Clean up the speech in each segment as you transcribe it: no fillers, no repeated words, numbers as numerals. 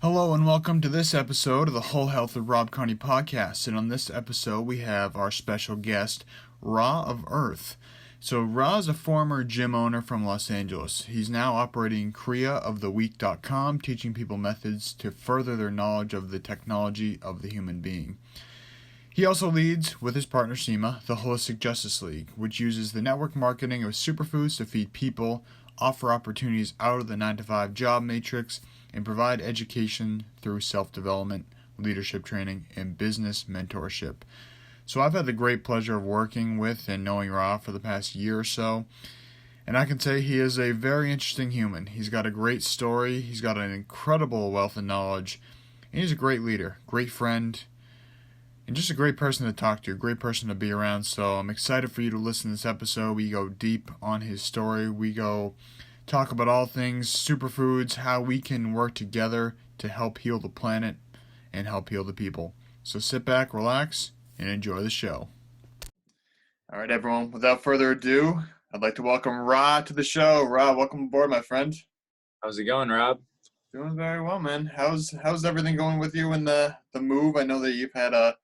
Hello and welcome to this episode of the Whole Health of Rob Carney podcast. And on this episode, we have our special guest, Ra of Earth. So Ra is a former gym owner from Los Angeles. He's now operating KreaoftheWeek.com, teaching people methods to further their knowledge of the technology of the human being. He also leads, with his partner Seema, the Holistic Justice League, which uses the network marketing of superfoods to feed people, offer opportunities out of the 9-to-5 job matrix, and provide education through self-development, leadership training, and business mentorship. So I've had the great pleasure of working with and knowing Ra for the past year or so, and I can say he is a very interesting human. He's got a great story, he's got an incredible wealth of knowledge, and he's a great leader, great friend, and just a great person to talk to, a great person to be around. So I'm excited for you to listen to this episode. We go deep on his story. We go talk about all things superfoods, how we can work together to help heal the planet and help heal the people. So sit back, relax, and enjoy the show. All right, everyone. Without further ado, I'd like to welcome Ra to the show. Ra, welcome aboard, my friend. How's it going, Rob? Doing very well, man. How's everything going with you in the move? I know that you've had a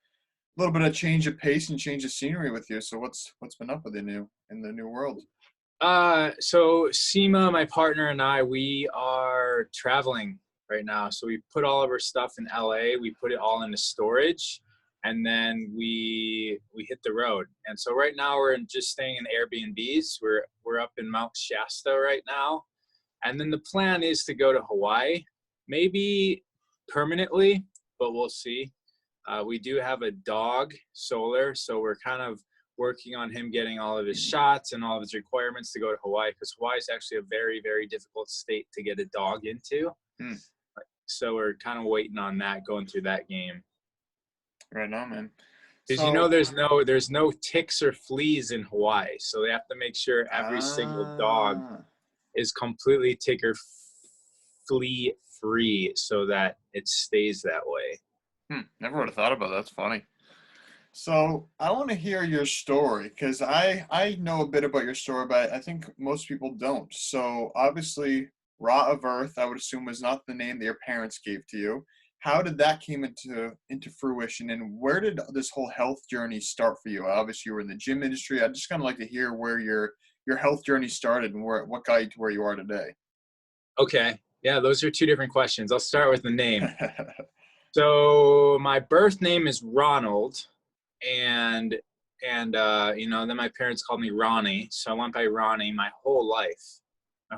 little bit of change of pace and change of scenery with you. So what's been up with you in the new world? So Seema, my partner, and I, we are traveling right now. So we put all of our stuff in LA, we put it all into storage, and then we hit the road. And so right now we're just staying in Airbnbs. We're up in Mount Shasta right now. And then the plan is to go to Hawaii, maybe permanently, but we'll see. We do have a dog, Solar, so we're kind of working on him getting all of his shots and all of his requirements to go to Hawaii, because Hawaii is actually a very, very difficult state to get a dog into. So we're kind of waiting on that, going through that game. Right on, man. Because there's no ticks or fleas in Hawaii, so they have to make sure every single dog is completely tick or flea free so that it stays that way. Never would have thought about that. That's funny. So I want to hear your story, because I know a bit about your story, but I think most people don't. So obviously, Ra of Earth, I would assume, was not the name that your parents gave to you. How did that came into fruition, and where did this whole health journey start for you? Obviously, you were in the gym industry. I'd just kind of like to hear where your health journey started and what got you to where you are today. Okay. Yeah, those are two different questions. I'll start with the name. So my birth name is Ronald, and then my parents called me Ronnie, so I went by Ronnie my whole life. I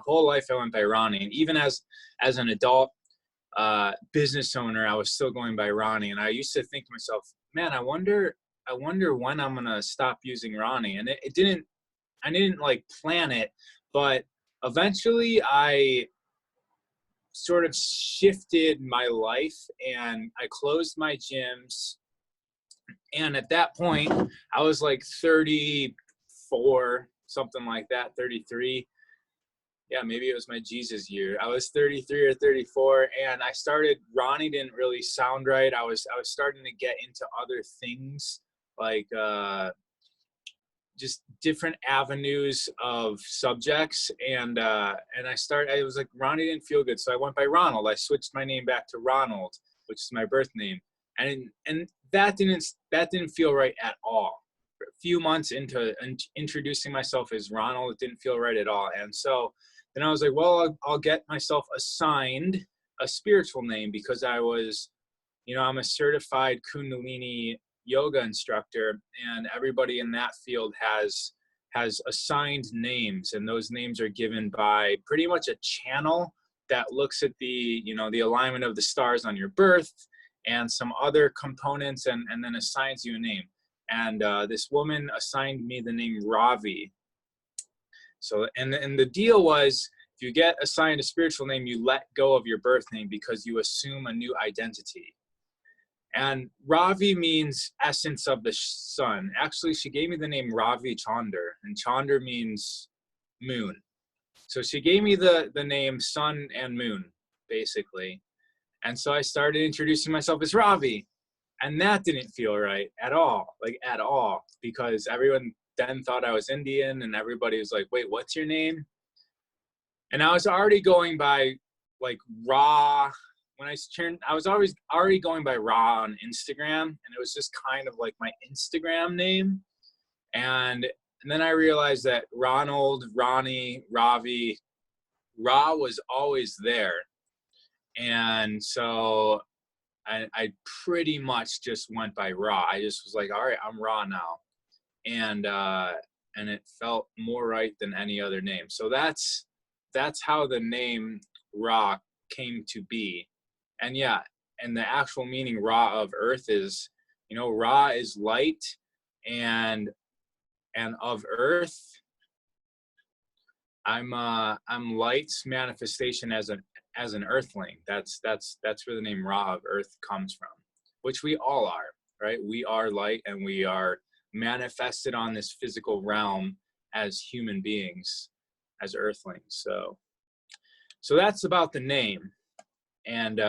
went by Ronnie, and even as an adult business owner, I was still going by Ronnie. And I used to think to myself, man, I wonder when I'm gonna stop using Ronnie. And I didn't like plan it, but eventually I sort of shifted my life and I closed my gyms. And at that point, I was like 34, something like that, 33. Yeah, maybe it was my Jesus year. I was 33 or 34, and I started, Ronnie didn't really sound right. I was starting to get into other things, like just different avenues of subjects, and I was like, Ronnie didn't feel good, so I went by Ronald. I switched my name back to Ronald, which is my birth name, and that didn't feel right at all. A few months into introducing myself as Ronald, it didn't feel right at all. And so then I was like, well, I'll get myself assigned a spiritual name, because I was, I'm a certified Kundalini yoga instructor, and everybody in that field has assigned names, and those names are given by pretty much a channel that looks at the alignment of the stars on your birth and some other components, and then assigns you a name. And this woman assigned me the name Ravi. So, and the deal was, if you get assigned a spiritual name, you let go of your birth name because you assume a new identity. And Ravi means essence of the sun. Actually, she gave me the name Ravi Chandra, and Chandra means moon. So she gave me the name sun and moon, basically. And so I started introducing myself as Ravi. And that didn't feel right at all, because everyone then thought I was Indian, and everybody was like, wait, what's your name? And I was already going by like Ra I was always already going by Ra on Instagram, and it was just kind of like my Instagram name. And then I realized that Ronald, Ronnie, Ravi, Ra was always there. And so I pretty much just went by Ra. I just was like, all right, I'm Ra now. And it felt more right than any other name. So that's how the name Ra came to be. And yeah, and the actual meaning Ra of earth is, Ra is light, and of earth, I'm light's manifestation as an earthling. That's where the name Ra of earth comes from, which we all are, right? We are light, and we are manifested on this physical realm as human beings, as earthlings. So that's about the name. And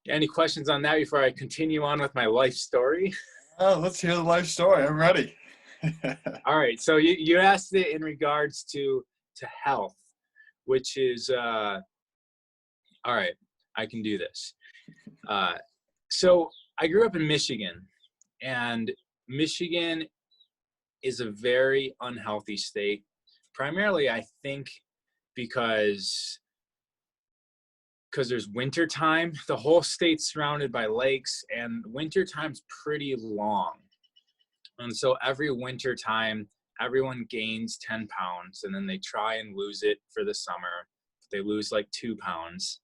any questions on that before I continue on with my life story? Oh, let's hear the life story. I'm ready. All right. So you asked it in regards to health, which is all right. I can do this. So I grew up in Michigan, and Michigan is a very unhealthy state. Primarily, I think because there's winter time. The whole state's surrounded by lakes, and winter time's pretty long. And so every winter time, everyone gains 10 pounds, and then they try and lose it for the summer. They lose like 2 pounds.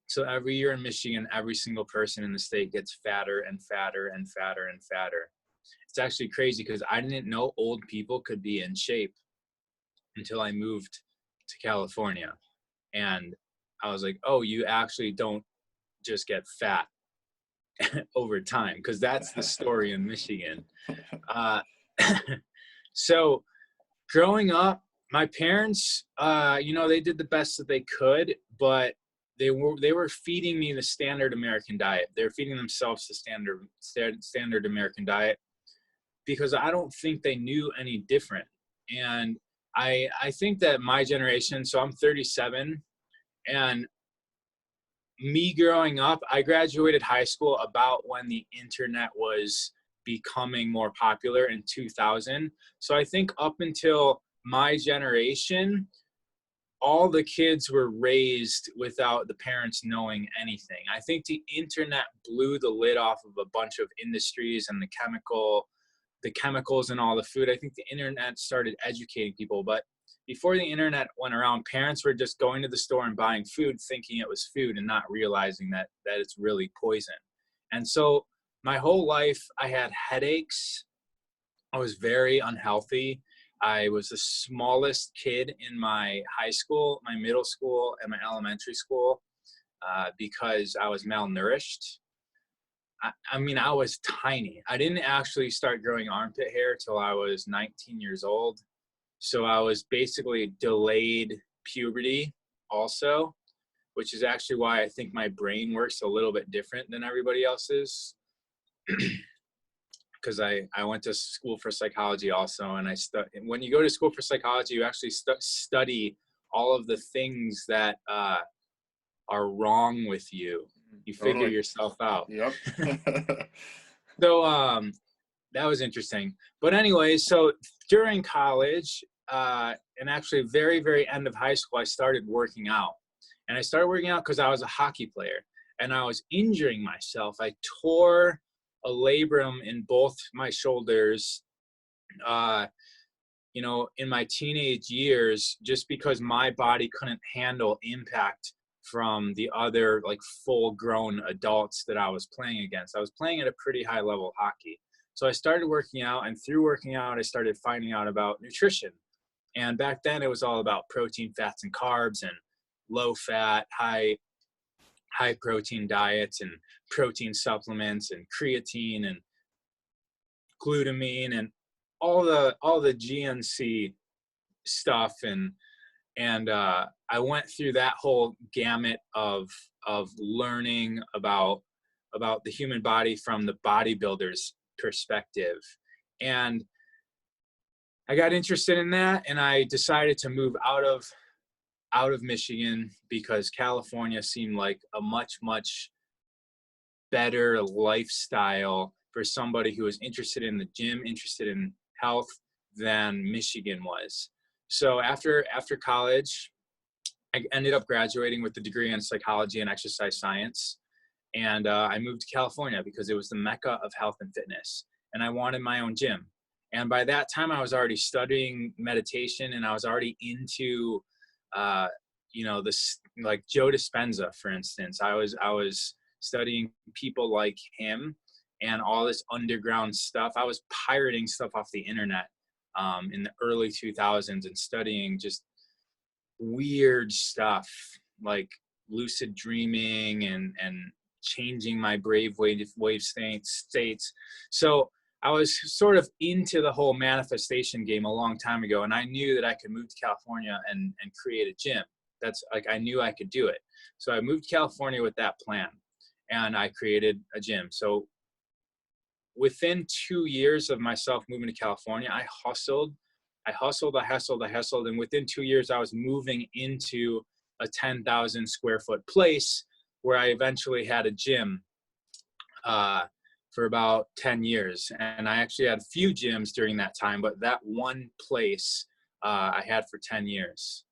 So every year in Michigan, every single person in the state gets fatter and fatter and fatter and fatter. It's actually crazy because I didn't know old people could be in shape until I moved to California. And I was like, oh, you actually don't just get fat over time, because that's the story in Michigan. So growing up, my parents, they did the best that they could, but they were feeding me the standard American diet. They were feeding themselves the standard American diet, because I don't think they knew any different. And I think that my generation, so I'm 37, and me growing up, I graduated high school about when the internet was becoming more popular in 2000. So I think up until my generation, all the kids were raised without the parents knowing anything. I think the internet blew the lid off of a bunch of industries and the chemicals and all the food. I think the internet started educating people, but before the internet went around, parents were just going to the store and buying food, thinking it was food and not realizing that it's really poison. And so my whole life, I had headaches. I was very unhealthy. I was the smallest kid in my high school, my middle school, and my elementary school because I was malnourished. I mean, I was tiny. I didn't actually start growing armpit hair till I was 19 years old. So I was basically delayed puberty also, which is actually why I think my brain works a little bit different than everybody else's. Because I went to school for psychology also, and when you go to school for psychology, you actually study all of the things that are wrong with you. You figure yourself out. Yep. So that was interesting. But anyway, so during college, and actually very, very end of high school, I started working out. And I started working out because I was a hockey player, and I was injuring myself. I tore a labrum in both my shoulders, in my teenage years, just because my body couldn't handle impact from the other like full grown adults that I was playing against. I was playing at a pretty high level of hockey. So I started working out, and through working out, I started finding out about nutrition. And back then it was all about protein, fats, and carbs, and low fat, high protein diets, and protein supplements, and creatine, and glutamine, and all the GNC stuff. And I went through that whole gamut of learning about the human body from the bodybuilder's perspective. And I got interested in that, and I decided to move out of out of Michigan because California seemed like a much, much better lifestyle for somebody who was interested in the gym, interested in health, than Michigan was. So after college, I ended up graduating with a degree in psychology and exercise science. And I moved to California because it was the mecca of health and fitness. And I wanted my own gym. And by that time, I was already studying meditation, and I was already into, this, like Joe Dispenza, for instance. I was studying people like him and all this underground stuff. I was pirating stuff off the internet in the early 2000s and studying just weird stuff like lucid dreaming and changing my brave wave states. So I was sort of into the whole manifestation game a long time ago, and I knew that I could move to California and create a gym. That's like, I knew I could do it. So I moved to California with that plan, and I created a gym. So within 2 years of myself moving to California, I hustled, and within 2 years, I was moving into a 10,000 square foot place where I eventually had a gym for about 10 years. And I actually had a few gyms during that time, but that one place I had for 10 years.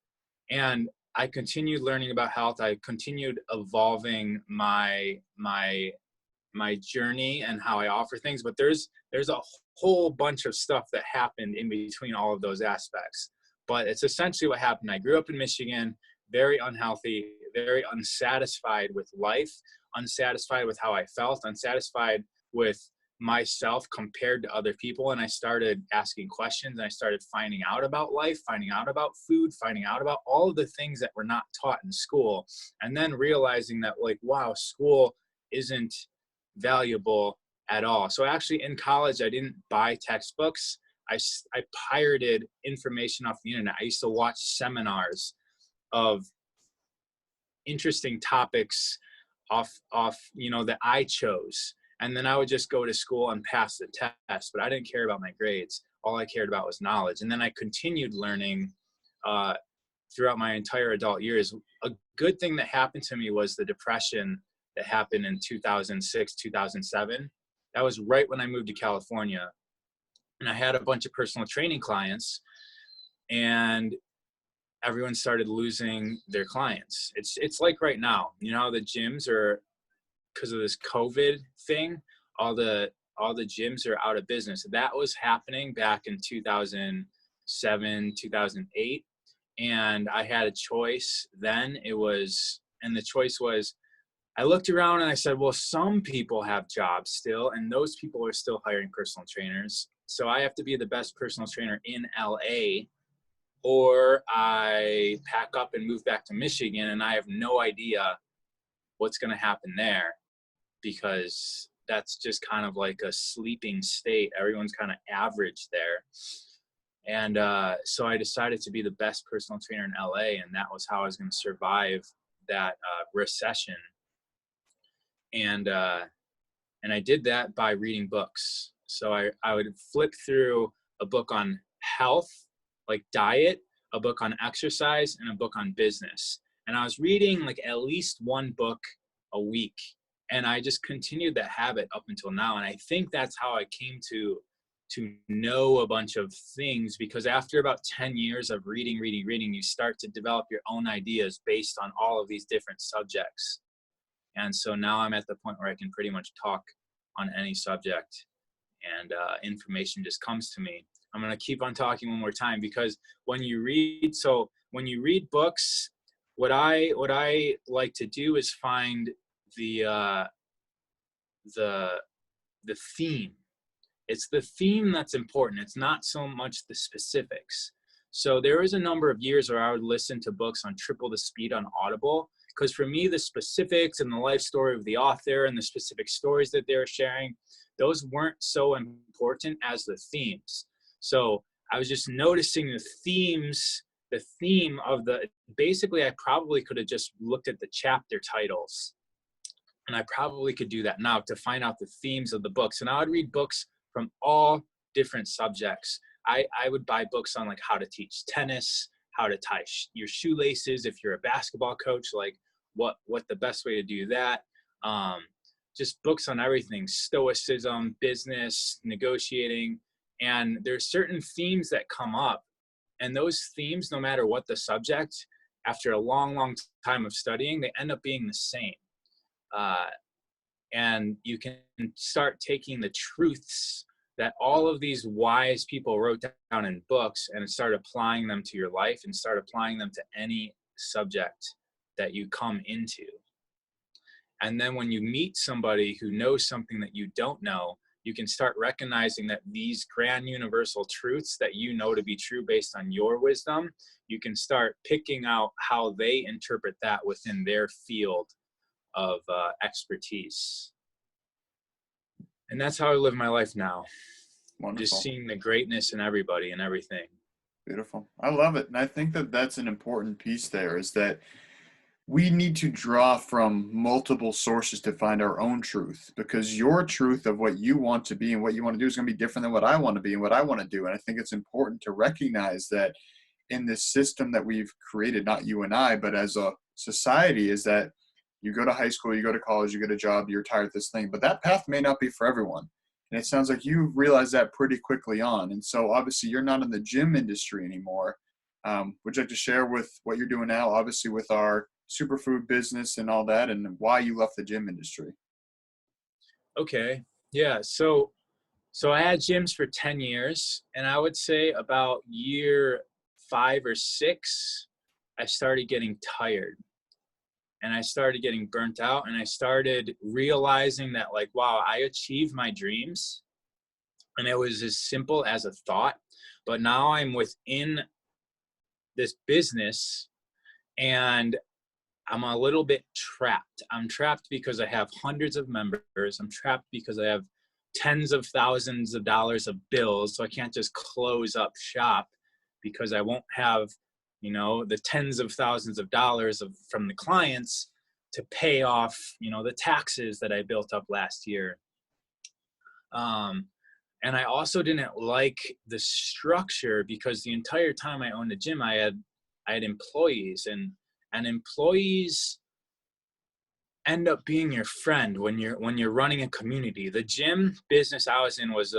And I continued learning about health. I continued evolving my journey and how I offer things, but there's a whole bunch of stuff that happened in between all of those aspects. But it's essentially what happened. I grew up in Michigan, very unhealthy, very unsatisfied with life, unsatisfied with how I felt, unsatisfied with myself compared to other people. And I started asking questions, and I started finding out about life, finding out about food, finding out about all of the things that were not taught in school. And then realizing that, like, wow, school isn't valuable at all. So actually in college, I didn't buy textbooks. I pirated information off the internet. I used to watch seminars of interesting topics off that I chose. And then I would just go to school and pass the test, but I didn't care about my grades. All I cared about was knowledge. And then I continued learning throughout my entire adult years. A good thing that happened to me was the depression that happened in 2006, 2007. That was right when I moved to California. And I had a bunch of personal training clients, and everyone started losing their clients. It's like right now, how the gyms are, because of this COVID thing, all the gyms are out of business. That was happening back in 2007, 2008. And I had a choice then. The choice was, I looked around and I said, well, some people have jobs still, and those people are still hiring personal trainers. So I have to be the best personal trainer in LA, or I pack up and move back to Michigan, and I have no idea what's going to happen there, because that's just kind of like a sleeping state. Everyone's kind of average there. And so I decided to be the best personal trainer in LA, and that was how I was going to survive that recession. And I did that by reading books. So I would flip through a book on health, like diet, a book on exercise, and a book on business. And I was reading like at least one book a week. And I just continued that habit up until now. And I think that's how I came to know a bunch of things, because after about 10 years of reading, you start to develop your own ideas based on all of these different subjects. And so now I'm at the point where I can pretty much talk on any subject, and information just comes to me. I'm going to keep on talking one more time, because when you read books, what I like to do is find the theme. It's the theme that's important. It's not so much the specifics. So there was a number of years where I would listen to books on triple the speed on Audible, because for me, the specifics and the life story of the author and the specific stories that they're sharing, those weren't so important as the themes. So I was just noticing the themes, the theme of basically I probably could have just looked at the chapter titles, and I probably could do that now to find out the themes of the books. And I would read books from all different subjects. I would buy books on like how to teach tennis, how to tie your shoelaces. If you're a basketball coach, like what the best way to do that. Just books on everything, stoicism, business, negotiating. And there's certain themes that come up, and those themes, no matter what the subject, after a long time of studying, they end up being the same. And you can start taking the truths that all of these wise people wrote down in books and start applying them to your life and start applying them to any subject that you come into. And then when you meet somebody who knows something that you don't know, you can start recognizing that these grand universal truths that you know to be true based on your wisdom, you can start picking out how they interpret that within their field of expertise. And that's how I live my life now. Wonderful. Just seeing the greatness in everybody and everything. Beautiful. I love it. And I think that that's an important piece there, is that we need to draw from multiple sources to find our own truth, because your truth of what you want to be and what you want to do is going to be different than what I want to be and what I want to do. And I think it's important to recognize that in this system that we've created, not you and I, but as a society, is that you go to high school, you go to college, you get a job, you're tired of this thing, but that path may not be for everyone. And it sounds like you realized that pretty quickly on. And so obviously you're not in the gym industry anymore. Would you like to share with what you're doing now, obviously with our superfood business and all that, and why you left the gym industry? Okay. Yeah. So I had gyms for 10 years, and I would say about year 5 or 6, I started getting tired and I started getting burnt out, and I started realizing that, like, wow, I achieved my dreams and it was as simple as a thought, but now I'm within this business and I'm a little bit trapped. I'm trapped because I have hundreds of members. I'm trapped because I have tens of thousands of dollars of bills. So I can't just close up shop because I won't have, the tens of thousands of dollars from the clients to pay off, the taxes that I built up last year. And I also didn't like the structure, because the entire time I owned the gym, I had employees, and employees end up being your friend when you're running a community. The gym business I was in was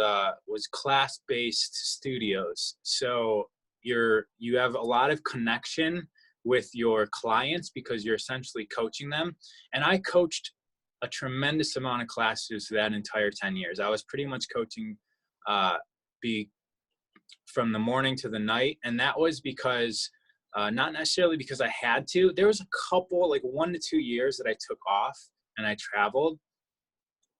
class-based studios. So you have a lot of connection with your clients because you're essentially coaching them. And I coached a tremendous amount of classes that entire 10 years. I was pretty much coaching from the morning to the night. And that was because not necessarily because I had to. There was a couple, like 1 to 2 years that I took off and I traveled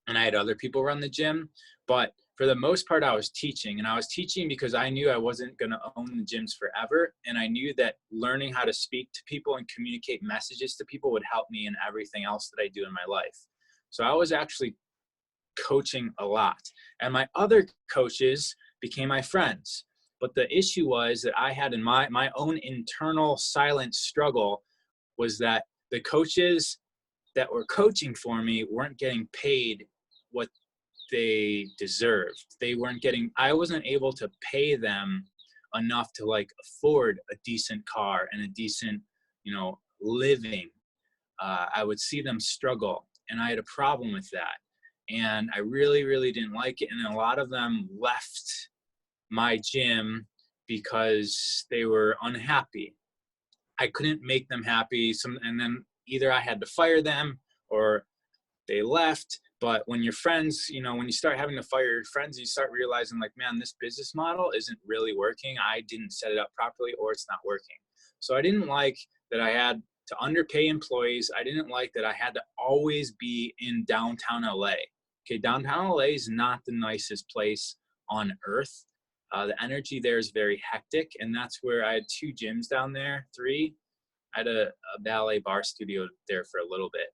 and I had other people run the gym. But for the most part, I was teaching, and I was teaching because I knew I wasn't going to own the gyms forever. And I knew that learning how to speak to people and communicate messages to people would help me in everything else that I do in my life. So I was actually coaching a lot, and my other coaches became my friends. But the issue was that I had in my own internal silent struggle was that the coaches that were coaching for me weren't getting paid what they deserved. I wasn't able to pay them enough to like afford a decent car and a decent, living. I would see them struggle, and I had a problem with that. And I really, really didn't like it. And a lot of them left my gym because they were unhappy. I couldn't make them happy. And then either I had to fire them or they left. But when you're friends, when you start having to fire your friends, you start realizing, like, man, this business model isn't really working. I didn't set it up properly, or it's not working. So I didn't like that I had to underpay employees. I didn't like that I had to always be in downtown LA. Okay, downtown LA is not the nicest place on earth. The energy there is very hectic, and that's where I had 2 gyms down there, 3. I had a ballet bar studio there for a little bit.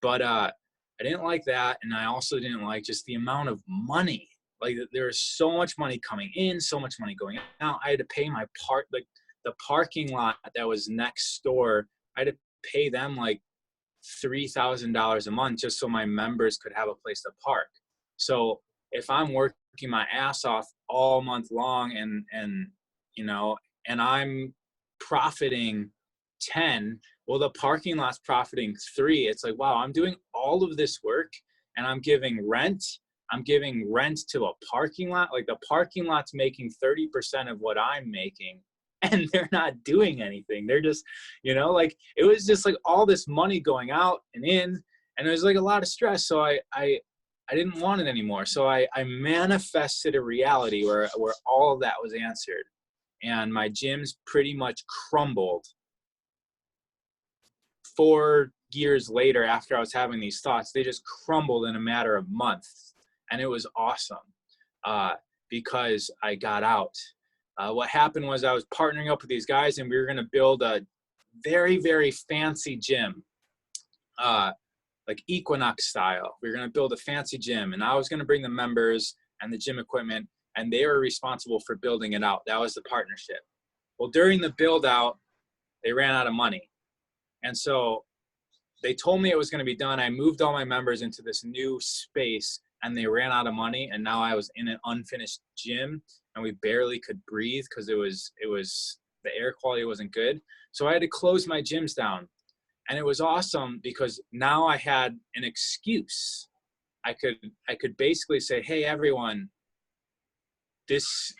But I didn't like that, and I also didn't like just the amount of money. Like, there was so much money coming in, so much money going out. I had to pay my the parking lot that was next door. I had to pay them like $3,000 a month just so my members could have a place to park. So if I'm working my ass off all month long and I'm profiting 10. Well, the parking lot's profiting 3. It's like, wow, I'm doing all of this work and I'm giving rent. I'm giving rent to a parking lot. Like the parking lot's making 30% of what I'm making, and they're not doing anything. They're just, like it was just like all this money going out and in, and it was like a lot of stress. So I didn't want it anymore. So I manifested a reality where all of that was answered, and my gyms pretty much crumbled 4 years later. After I was having these thoughts, they just crumbled in a matter of months. And it was awesome because I got out. What happened was I was partnering up with these guys, and we were going to build a very, very fancy gym, like Equinox style. We were going to build a fancy gym, and I was going to bring the members and the gym equipment, and they were responsible for building it out. That was the partnership. Well, during the build out, they ran out of money. And so they told me it was going to be done. I moved all my members into this new space, and they ran out of money. And now I was in an unfinished gym, and we barely could breathe because it was the air quality wasn't good. So I had to close my gyms down, and it was awesome because now I had an excuse. I could basically say, hey, everyone, this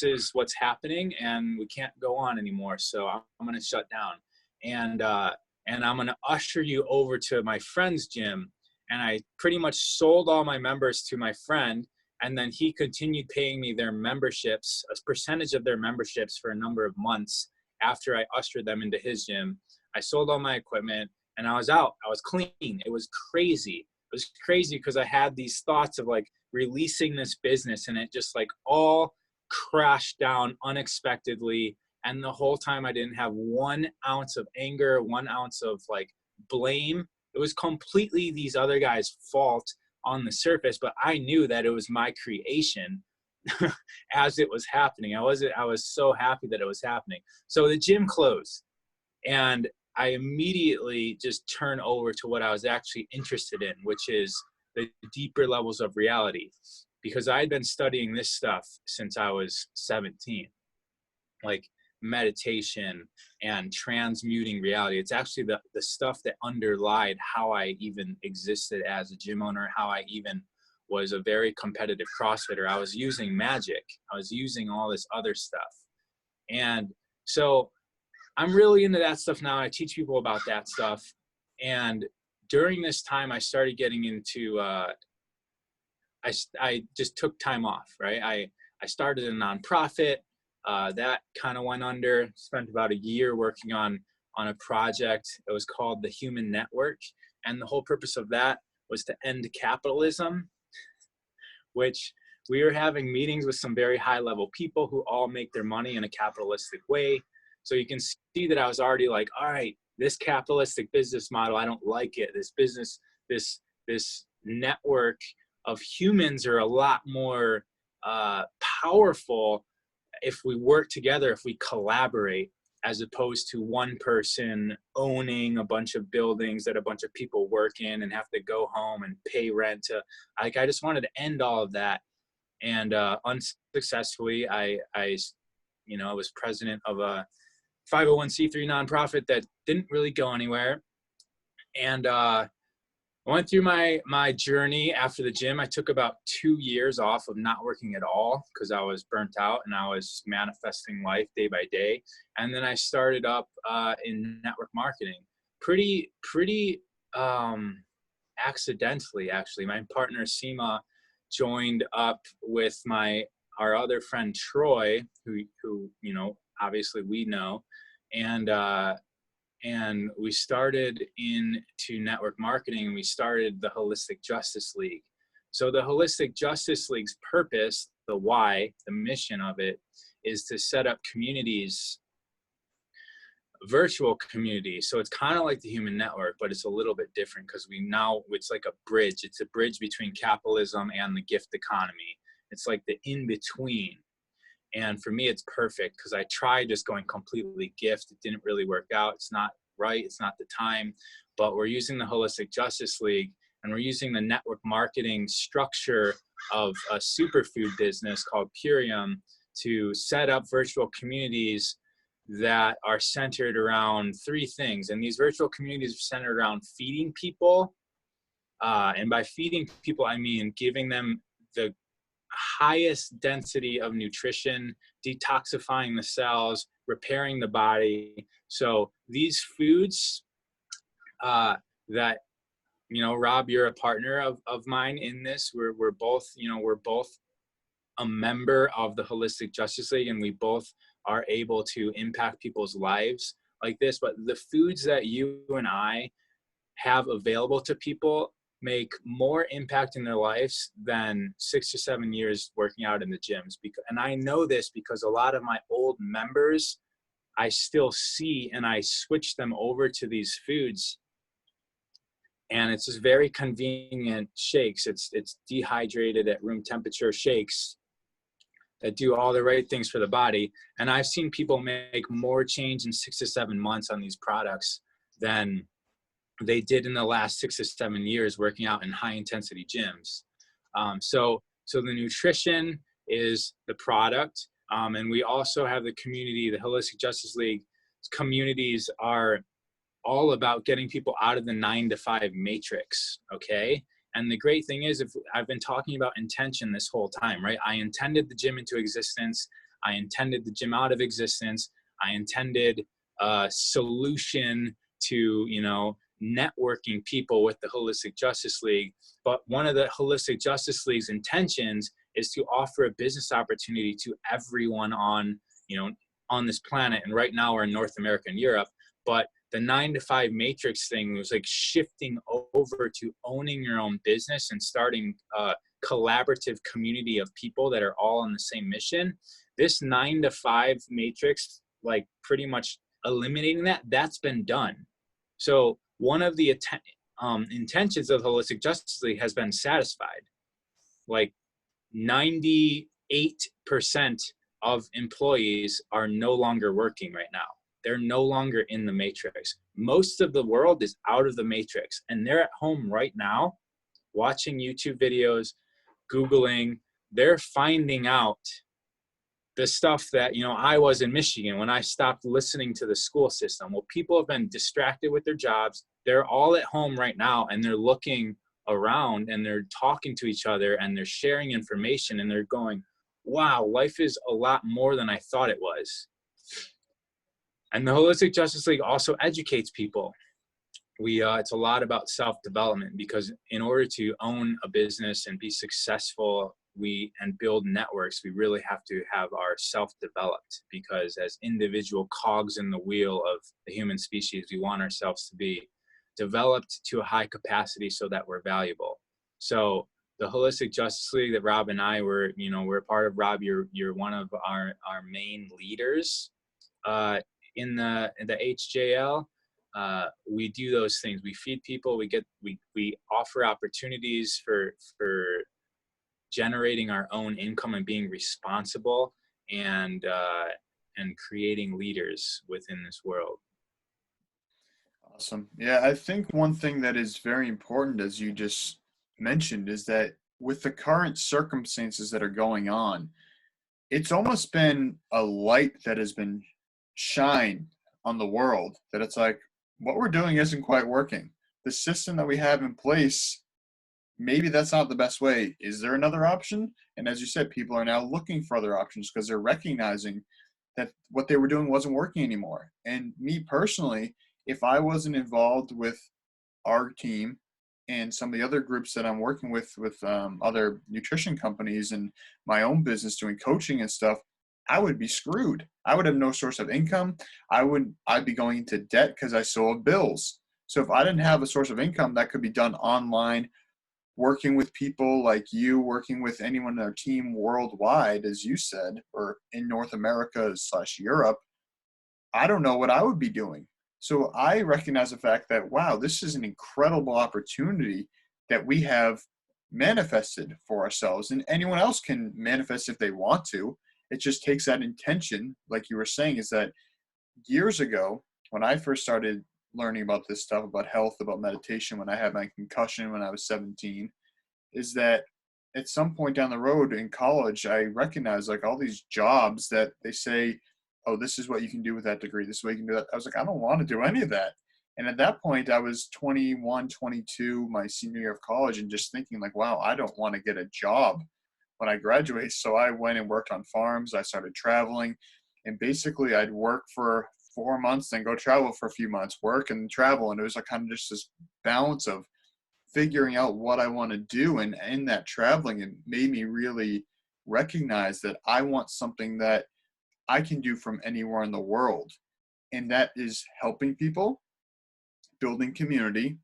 is what's happening, and we can't go on anymore. So I'm going to shut down, and I'm going to usher you over to my friend's gym. And I pretty much sold all my members to my friend, and then he continued paying me their memberships, a percentage of their memberships, for a number of months after I ushered them into his gym. I sold all my equipment, and I was out. I was clean. It was crazy. It was crazy because I had these thoughts of like releasing this business, and it just like all crashed down unexpectedly. And the whole time I didn't have 1 ounce of anger, 1 ounce of like blame. It was completely these other guys' fault on the surface, but I knew that it was my creation as it was happening. I was so happy that it was happening. So the gym closed, and I immediately just turned over to what I was actually interested in, which is the deeper levels of reality, because I had been studying this stuff since I was 17, like meditation and transmuting reality. It's actually the stuff that underlied how I even existed as a gym owner, how I even was a very competitive CrossFitter. I was using magic. I was using all this other stuff. And so I'm really into that stuff now. I teach people about that stuff. And during this time, I started getting into, I just took time off, right? I started a nonprofit. That kind of went under. Spent about a year working on a project. It was called the Human Network. And the whole purpose of that was to end capitalism, which we were having meetings with some very high level people who all make their money in a capitalistic way. So you can see that I was already like, all right, this capitalistic business model, I don't like it. This business, this network of humans are a lot more powerful if we work together, if we collaborate, as opposed to one person owning a bunch of buildings that a bunch of people work in and have to go home and pay rent to. Like, I just wanted to end all of that. And unsuccessfully, I was president of a 501c3 nonprofit that didn't really go anywhere. And I went through my journey after the gym. I took about 2 years off of not working at all because I was burnt out and I was manifesting life day by day. And then I started up in network marketing pretty accidentally, actually. My partner Seema joined up with our other friend Troy, who obviously we know, and we started into network marketing, and we started the Holistic Justice League. So the Holistic Justice League's purpose, the why, the mission of it, is to set up communities, virtual communities. So it's kind of like the Human Network, but it's a little bit different because it's like a bridge. It's a bridge between capitalism and the gift economy. It's like the in-between. And for me, it's perfect because I tried just going completely gift. It didn't really work out. It's not right. It's not the time. But we're using the Holistic Justice League, and we're using the network marketing structure of a superfood business called Purium to set up virtual communities that are centered around three things. And these virtual communities are centered around feeding people. And by feeding people, I mean giving them the highest density of nutrition, detoxifying the cells, repairing the body. So these foods that, Rob, you're a partner of mine in this. We're both a member of the Holistic Justice League, and we both are able to impact people's lives like this. But the foods that you and I have available to people make more impact in their lives than 6 to 7 years working out in the gyms. And I know this because a lot of my old members, I still see, and I switch them over to these foods. And it's just very convenient shakes. It's dehydrated at room temperature shakes that do all the right things for the body. And I've seen people make more change in 6 to 7 months on these products than they did in the last 6 to 7 years working out in high intensity gyms. So the nutrition is the product. And we also have the community, the Holistic Justice League communities are all about getting people out of the 9-to-5 matrix. Okay. And the great thing is, if I've been talking about intention this whole time, right? I intended the gym into existence. I intended the gym out of existence. I intended a solution to, networking people with the Holistic Justice League. But one of the Holistic Justice League's intentions is to offer a business opportunity to everyone on this planet. And right now we're in North America and Europe, but the 9-to-5 matrix thing was like shifting over to owning your own business and starting a collaborative community of people that are all on the same mission. This 9-to-5 matrix, like pretty much eliminating that's been done. So one of the intentions of the Holistic Justice League has been satisfied. Like 98% of employees are no longer working right now. They're no longer in the matrix. Most of the world is out of the matrix, and they're at home right now watching YouTube videos, Googling. They're finding out the stuff that, I was in Michigan when I stopped listening to the school system. Well, people have been distracted with their jobs. They're all at home right now, and they're looking around, and they're talking to each other, and they're sharing information, and they're going, wow, life is a lot more than I thought it was. And the Holistic Justice League also educates people. It's a lot about self-development, because in order to own a business and be successful and build networks, we really have to have our self-developed, because as individual cogs in the wheel of the human species, we want ourselves to be developed to a high capacity so that we're valuable. So the Holistic Justice League that Rob and I we're a part of. Rob, you're one of our main leaders in the HJL. We do those things. We feed people. We offer opportunities for generating our own income and being responsible and creating leaders within this world. Awesome. Yeah, I think one thing that is very important, as you just mentioned, is that with the current circumstances that are going on, it's almost been a light that has been shined on the world, that it's like, what we're doing isn't quite working. The system that we have in place, maybe that's not the best way. Is there another option? And as you said, people are now looking for other options because they're recognizing that what they were doing wasn't working anymore. And me personally, if I wasn't involved with our team and some of the other groups that I'm working with other nutrition companies and my own business doing coaching and stuff, I would be screwed. I would have no source of income. I'd be going into debt because I still have bills. So if I didn't have a source of income that could be done online, working with people like you, working with anyone in our team worldwide, as you said, or in North America / Europe, I don't know what I would be doing. So I recognize the fact that, wow, this is an incredible opportunity that we have manifested for ourselves, and anyone else can manifest if they want to. It just takes that intention, like you were saying, is that years ago, when I first started learning about this stuff, about health, about meditation, when I had my concussion when I was 17, is that at some point down the road in college, I recognized like all these jobs that they say oh, this is what you can do with that degree. This is what you can do that. I was like, I don't want to do any of that. And at that point, I was 21, 22, my senior year of college, and just thinking like, wow, I don't want to get a job when I graduate. So I went and worked on farms. I started traveling, and basically I'd work for 4 months, then go travel for a few months, work and travel. And it was like kind of just this balance of figuring out what I want to do. And in that traveling, it made me really recognize that I want something that I can do from anywhere in the world. And that is helping people, building community,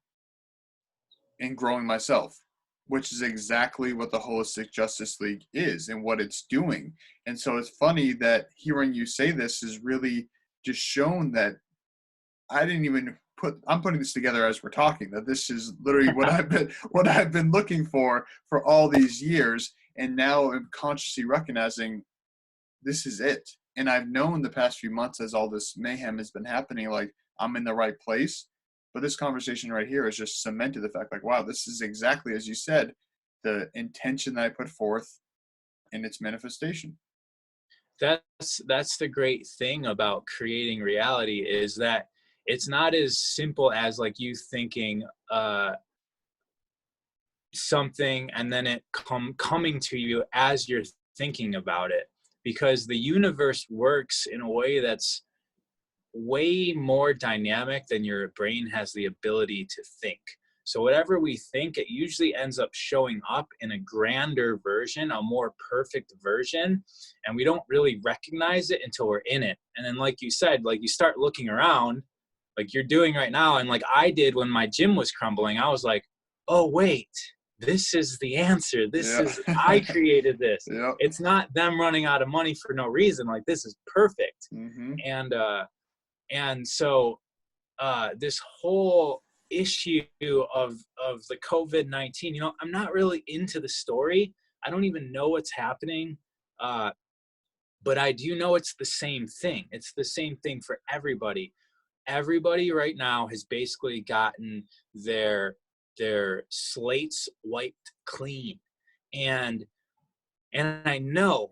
and growing myself, which is exactly what the Holistic Justice League is and what it's doing. And so it's funny that hearing you say this is really just shown that I didn't even I'm putting this together as we're talking, that this is literally what I've been looking for all these years. And now I'm consciously recognizing this is it. And I've known the past few months as all this mayhem has been happening, like I'm in the right place. But this conversation right here has just cemented the fact, like, wow, this is exactly, as you said, the intention that I put forth in its manifestation. That's the great thing about creating reality, is that it's not as simple as like you thinking something and then it coming to you as you're thinking about it, because the universe works in a way that's way more dynamic than your brain has the ability to think. So whatever we think, it usually ends up showing up in a grander version, a more perfect version, and we don't really recognize it until we're in it. And then like you said, like you start looking around like you're doing right now, and like I did when my gym was crumbling, I was like, oh wait, this is the answer. I created this. Yep. It's not them running out of money for no reason. Like this is perfect. Mm-hmm. And so this whole issue of the COVID-19, I'm not really into the story. I don't even know what's happening. But I do know it's the same thing. It's the same thing for everybody. Everybody right now has basically gotten their slates wiped clean. And I know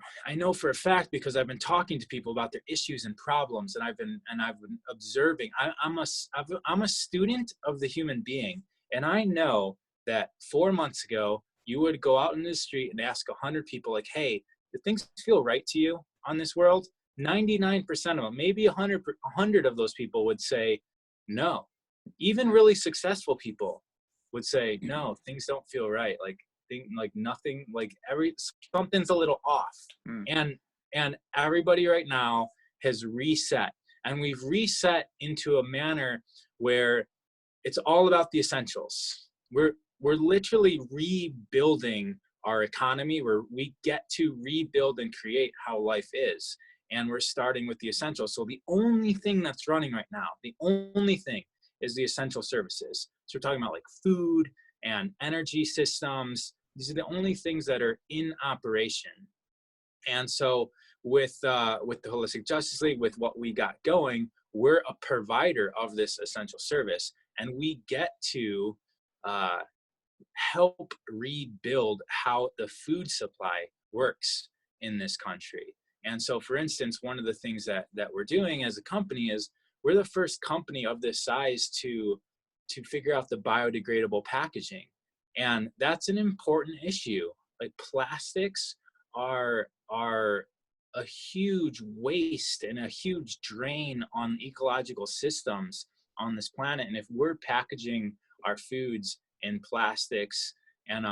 for a fact, because I've been talking to people about their issues and problems, and I've been observing. I'm a student of the human being, and I know that 4 months ago you would go out in the street and ask 100 people, like, "Hey, do things feel right to you on this world?" 99% of them, maybe 100 of those people would say no. Even really successful people would say no. Things don't feel right. Like nothing, like something's a little off. And everybody right now has reset, and we've reset into a manner where it's all about the essentials. We're literally rebuilding our economy, where we get to rebuild and create how life is, and we're starting with the essentials. So the only thing that's running right now, the only thing, is the essential services. So we're talking about like food and energy systems. These are the only things that are in operation. And so with the Holistic Justice League, with what we got going, we're a provider of this essential service, and we get to help rebuild how the food supply works in this country. And so, for instance, one of the things that we're doing as a company is we're the first company of this size to figure out the biodegradable packaging. And that's an important issue. Like plastics are a huge waste and a huge drain on ecological systems on this planet. And if we're packaging our foods in plastics and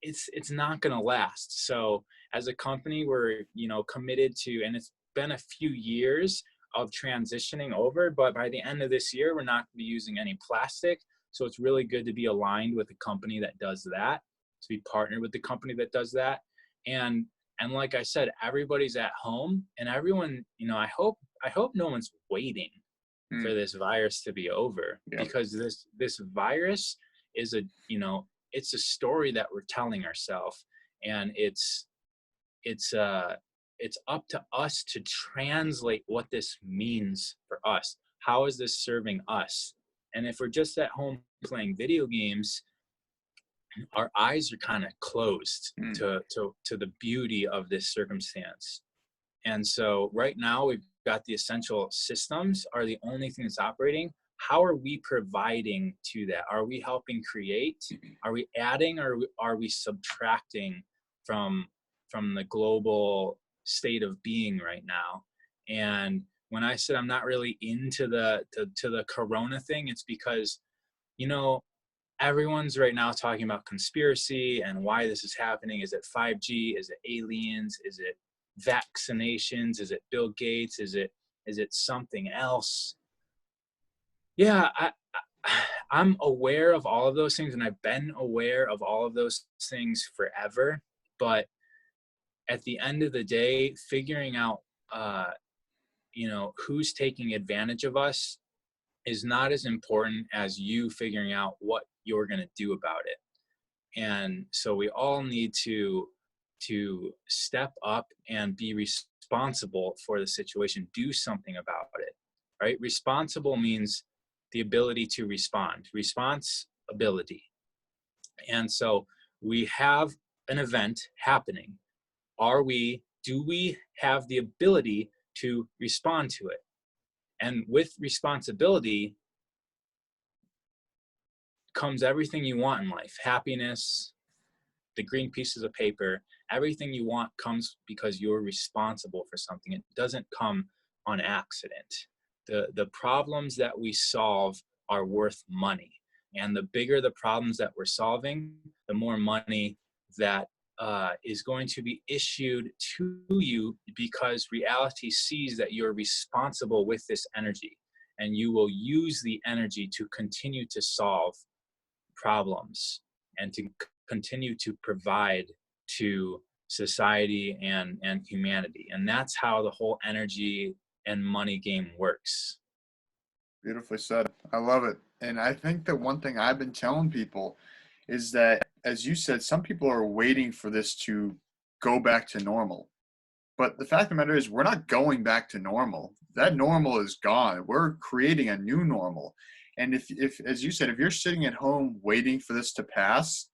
it's not going to last. So as a company, we're, committed to, and it's been a few years of transitioning over, but by the end of this year, we're not going to be using any plastic. So it's really good to be aligned with a company that does that, to be partnered with the company that does that. And like I said, everybody's at home, and everyone, I hope no one's waiting for this virus to be over, because this virus is it's a story that we're telling ourselves, and it's up to us to translate what this means for us. How is this serving us? And if we're just at home playing video games, our eyes are kind of closed to the beauty of this circumstance. And so right now we've got the essential systems are the only thing that's operating. How are we providing to that? Are we helping create? Are we adding, or are we subtracting from the global state of being right now? And when I said I'm not really into to the corona thing, it's because, you know, everyone's right now talking about conspiracy and why this is happening. Is it 5G? Is it aliens? Is it vaccinations? Is it Bill Gates? Is it something else? Yeah, I'm aware of all of those things, and I've been aware of all of those things forever. But at the end of the day, figuring out, who's taking advantage of us is not as important as you figuring out what you're going to do about it. And so we all need to step up and be responsible for the situation, do something about it, right? Responsible means the ability to respond, responsibility. And so we have an event happening. Do we have the ability to respond to it? And with responsibility comes everything you want in life: happiness, the green pieces of paper. Everything you want comes because you're responsible for something. It doesn't come on accident. The problems that we solve are worth money. And the bigger the problems that we're solving, the more money that is going to be issued to you, because reality sees that you're responsible with this energy, and you will use the energy to continue to solve problems and to continue to provide to society and humanity. And that's how the whole energy and money game works. Beautifully said. I love it. And I think that one thing I've been telling people is that, as you said, some people are waiting for this to go back to normal. But the fact of the matter is, we're not going back to normal. That normal is gone. We're creating a new normal. And if as you said, if you're sitting at home waiting for this to pass,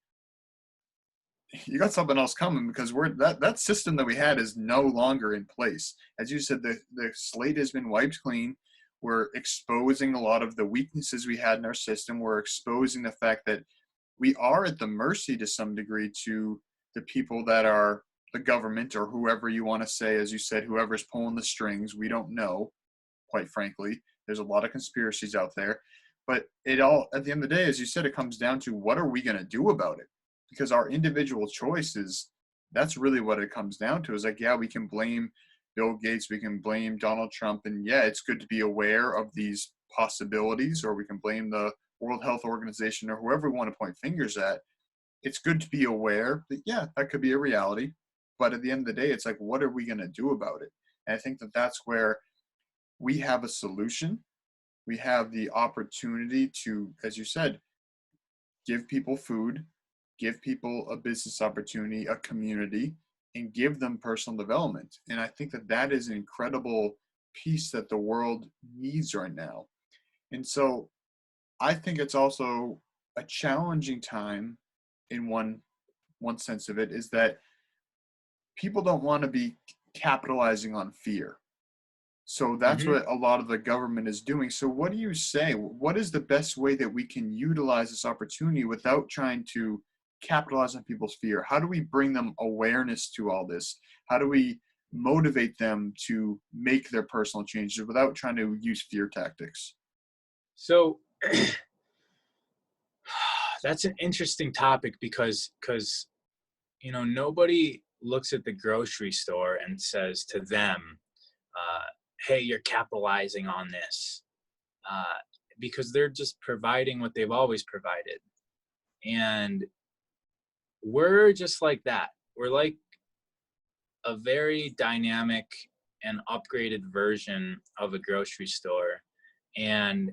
you got something else coming, because that system that we had is no longer in place. As you said, the slate has been wiped clean. We're exposing a lot of the weaknesses we had in our system. We're exposing the fact that we are at the mercy to some degree to the people that are the government, or whoever you want to say. As you said, whoever's pulling the strings, we don't know, quite frankly. There's a lot of conspiracies out there. But it all, at the end of the day, as you said, it comes down to, what are we going to do about it? Because our individual choices, that's really what it comes down to. Is like, yeah, we can blame Bill Gates, we can blame Donald Trump, and yeah, it's good to be aware of these possibilities, or we can blame the World Health Organization, or whoever we want to point fingers at. It's good to be aware that, yeah, that could be a reality. But at the end of the day, it's like, what are we going to do about it? And I think that that's where we have a solution. We have the opportunity to, as you said, give people food, give people a business opportunity, a community, and give them personal development. And I think that that is an incredible piece that the world needs right now. And so I think it's also a challenging time in one sense of it, is that people don't want to be capitalizing on fear. So that's Mm-hmm. what a lot of the government is doing. So what do you say? What is the best way that we can utilize this opportunity without trying to capitalize on people's fear? How do we bring them awareness to all this? How do we motivate them to make their personal changes without trying to use fear tactics? So that's an interesting topic, because nobody looks at the grocery store and says to them, hey, you're capitalizing on this, because they're just providing what they've always provided. And we're just like that. We're like a very dynamic and upgraded version of a grocery store. And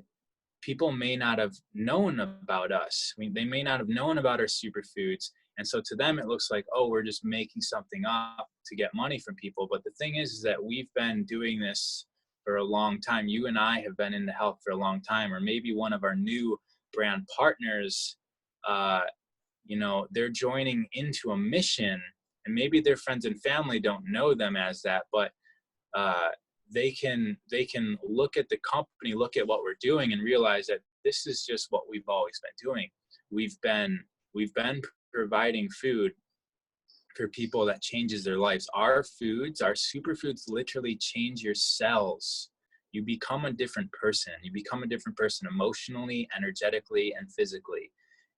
people may not have known about us. I mean, they may not have known about our superfoods. And so to them, it looks like, oh, we're just making something up to get money from people. But the thing is that we've been doing this for a long time. You and I have been into health for a long time. Or maybe one of our new brand partners, they're joining into a mission, and maybe their friends and family don't know them as that, but they can look at the company, look at what we're doing, and realize that this is just what we've always been doing. We've been providing food for people that changes their lives. Our foods, our superfoods, literally change your cells. You become a different person. You become a different person emotionally, energetically, and physically.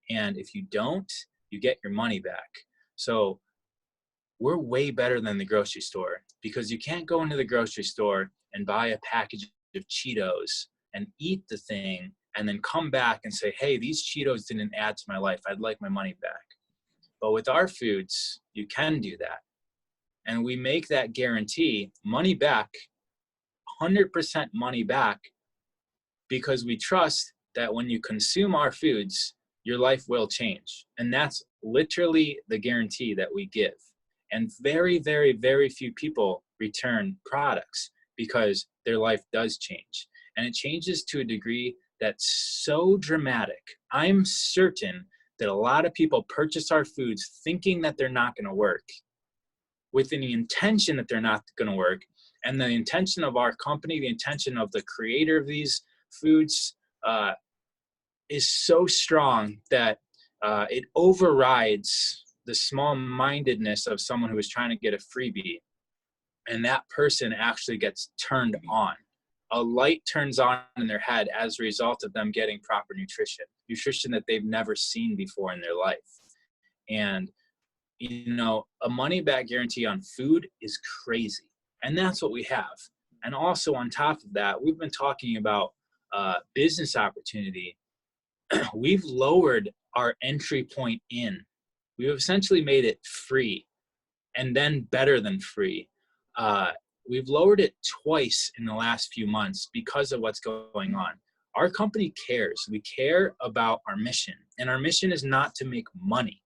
And if you don't, you get your money back. So we're way better than the grocery store, because you can't go into the grocery store and buy a package of Cheetos and eat the thing and then come back and say, hey, these Cheetos didn't add to my life. I'd like my money back. But with our foods, you can do that. And we make that guarantee, money back, 100% money back, because we trust that when you consume our foods, your life will change. And that's literally the guarantee that we give. And very, very, very few people return products because their life does change. And it changes to a degree that's so dramatic. I'm certain that a lot of people purchase our foods thinking that they're not going to work, with the intention that they're not going to work. And the intention of our company, the intention of the creator of these foods is so strong that it overrides the small-mindedness of someone who is trying to get a freebie. And that person actually gets turned on. A light turns on in their head as a result of them getting proper nutrition that they've never seen before in their life. And, you know, a money back guarantee on food is crazy. And that's what we have. And also on top of that, we've been talking about business opportunity. We've lowered our entry point in. We've essentially made it free, and then better than free. We've lowered it twice in the last few months because of what's going on. Our company cares. We care about our mission, and our mission is not to make money.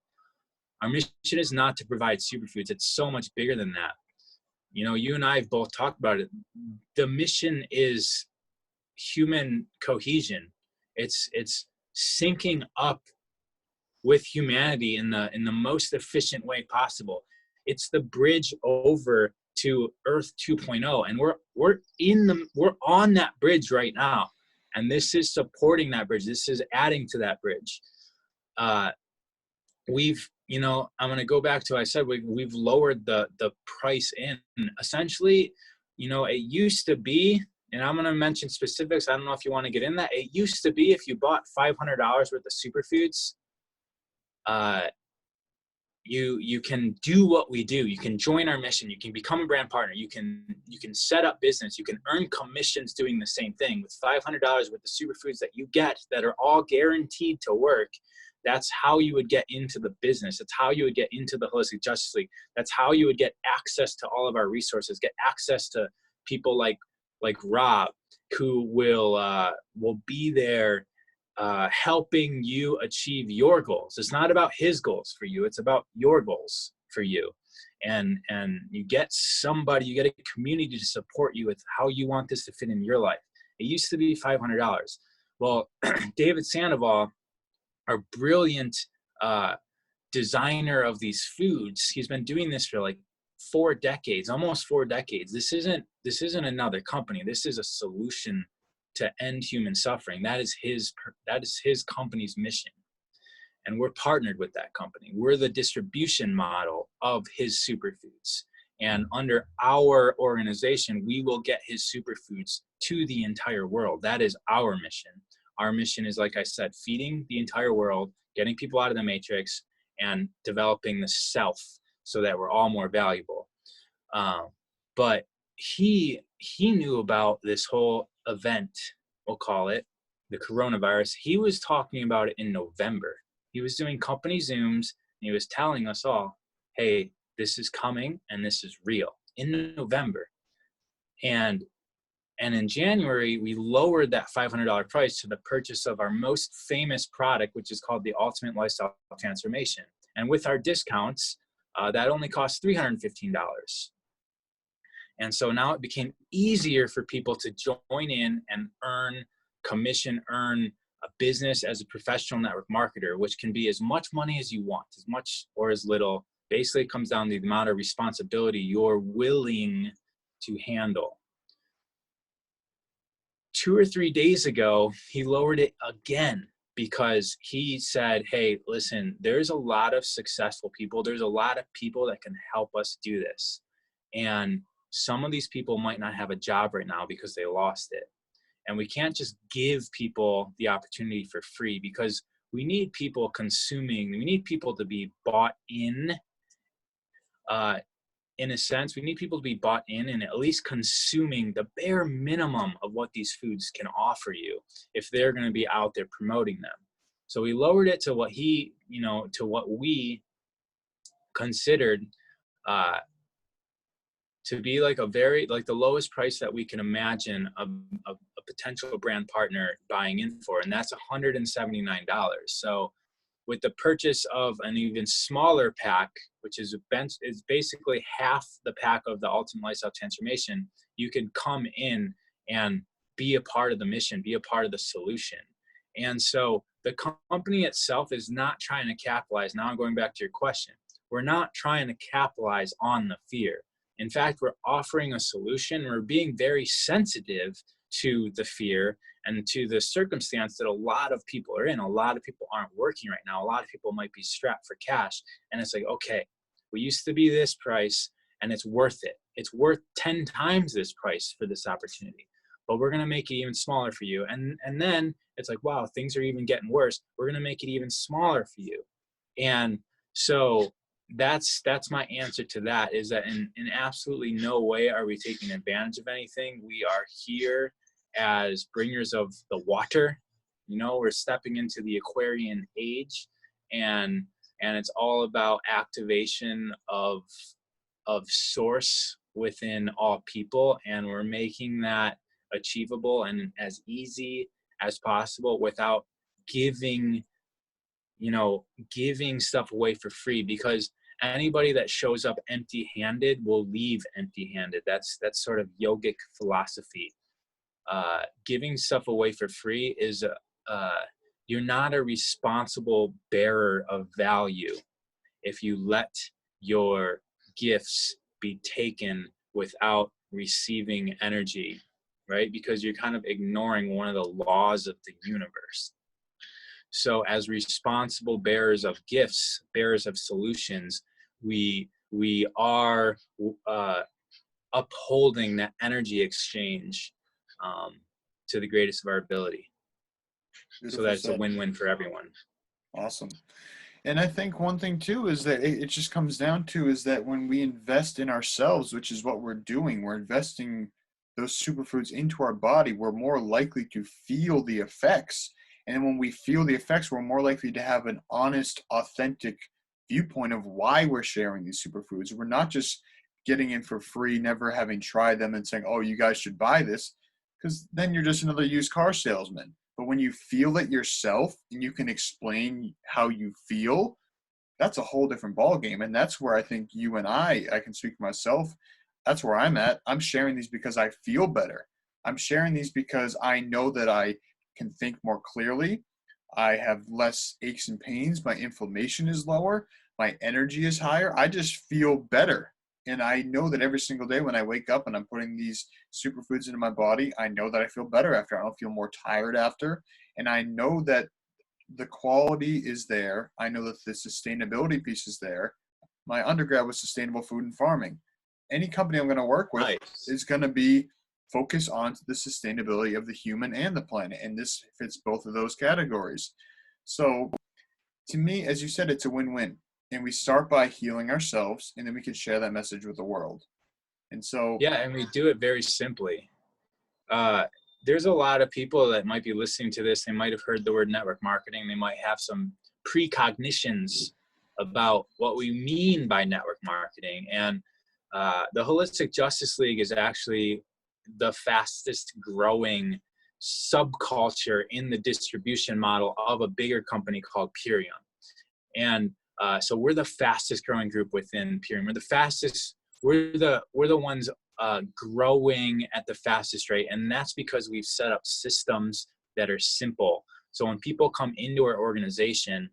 Our mission is not to provide superfoods. It's so much bigger than that. You know, you and I have both talked about it. The mission is human cohesion. It's syncing up with humanity in the most efficient way possible. It's the bridge over to Earth 2.0, and we're on that bridge right now, and this is supporting that bridge. This is adding to that bridge. We've, you know, I'm going to go back to what I said. We've lowered the price in. Essentially, you know, it used to be, and I'm going to mention specifics. I don't know if you want to get in that. It used to be if you bought $500 worth of superfoods, you can do what we do. You can join our mission. You can become a brand partner. You can set up business. You can earn commissions doing the same thing with $500 worth of superfoods that you get that are all guaranteed to work. That's how you would get into the business. That's how you would get into the Holistic Justice League. That's how you would get access to all of our resources, get access to people like Rob, who will be there helping you achieve your goals. It's not about his goals for you. It's about your goals for you. And you get somebody, you get a community to support you with how you want this to fit in your life. It used to be $500. Well, David Sandoval, our brilliant designer of these foods, he's been doing this for like 4 decades, almost 4 decades. This isn't another company. This is a solution to end human suffering. That is his company's mission. And we're partnered with that company. We're the distribution model of his superfoods. And under our organization, we will get his superfoods to the entire world. That is our mission. Our mission is, like I said, feeding the entire world, getting people out of the matrix, and developing the self so that we're all more valuable. But he knew about this whole event, we'll call it, the coronavirus. He was talking about it in November. He was doing company Zooms, and he was telling us all, hey, this is coming and this is real, in November. And in January, we lowered that $500 price to the purchase of our most famous product, which is called the Ultimate Lifestyle Transformation. And with our discounts, that only costs $315. And so now it became easier for people to join in and earn commission, earn a business as a professional network marketer, which can be as much money as you want, as much or as little. Basically, it comes down to the amount of responsibility you're willing to handle. 2 or 3 days ago, he lowered it again because he said, hey, listen, there's a lot of successful people. There's a lot of people that can help us do this. And some of these people might not have a job right now because they lost it. And we can't just give people the opportunity for free, because we need people consuming. We need people to be bought in a sense. We need people to be bought in and at least consuming the bare minimum of what these foods can offer you if they're going to be out there promoting them. So we lowered it to what to what we considered to be like the lowest price that we can imagine a potential brand partner buying in for, and that's $179. So with the purchase of an even smaller pack, which is basically half the pack of the Ultimate Lifestyle Transformation, you can come in and be a part of the mission, be a part of the solution. And so the company itself is not trying to capitalize. Now I'm going back to your question. We're not trying to capitalize on the fear. In fact, we're offering a solution. We're being very sensitive to the fear and to the circumstance that a lot of people are in. A lot of people aren't working right now. A lot of people might be strapped for cash. And it's like, okay, we used to be this price and it's worth it. It's worth 10 times this price for this opportunity. But we're going to make it even smaller for you. And then it's like, wow, things are even getting worse. We're going to make it even smaller for you. And so that's my answer to that, is that in absolutely no way are we taking advantage of anything. We are here as bringers of the water. We're stepping into the Aquarian age, and it's all about activation of source within all people, and we're making that achievable and as easy as possible without giving stuff away for free, because anybody that shows up empty-handed will leave empty-handed. That's sort of yogic philosophy. Giving stuff away for free is you're not a responsible bearer of value if you let your gifts be taken without receiving energy, right? Because you're kind of ignoring one of the laws of the universe. So as responsible bearers of gifts, bearers of solutions, we are upholding that energy exchange to the greatest of our ability. Beautiful. So that's a win-win for everyone. Awesome. And I think one thing too is that it just comes down to is that when we invest in ourselves, which is what we're doing, we're investing those superfoods into our body, we're more likely to feel the effects. And when we feel the effects, we're more likely to have an honest, authentic viewpoint of why we're sharing these superfoods. We're not just getting in for free, never having tried them and saying, oh, you guys should buy this, because then you're just another used car salesman. But when you feel it yourself and you can explain how you feel, that's a whole different ballgame. And that's where I think you and I can speak for myself, that's where I'm at. I'm sharing these because I feel better. I'm sharing these because I know that I can think more clearly. I have less aches and pains. My inflammation is lower. My energy is higher. I just feel better. And I know that every single day when I wake up and I'm putting these superfoods into my body, I know that I feel better after. I don't feel more tired after. And I know that the quality is there. I know that the sustainability piece is there. My undergrad was sustainable food and farming. Any company I'm going to work with is going to be focused on the sustainability of the human and the planet. And this fits both of those categories. So to me, as you said, it's a win-win. And we start by healing ourselves, and then we can share that message with the world. And so yeah, and we do it very simply. There's a lot of people that might be listening to this. They might have heard the word network marketing. They might have some precognitions about what we mean by network marketing. And the Holistic Justice League is actually the fastest growing subculture in the distribution model of a bigger company called Purion. And so we're the fastest growing group within Purion. We're the ones growing at the fastest rate. And that's because we've set up systems that are simple. So when people come into our organization,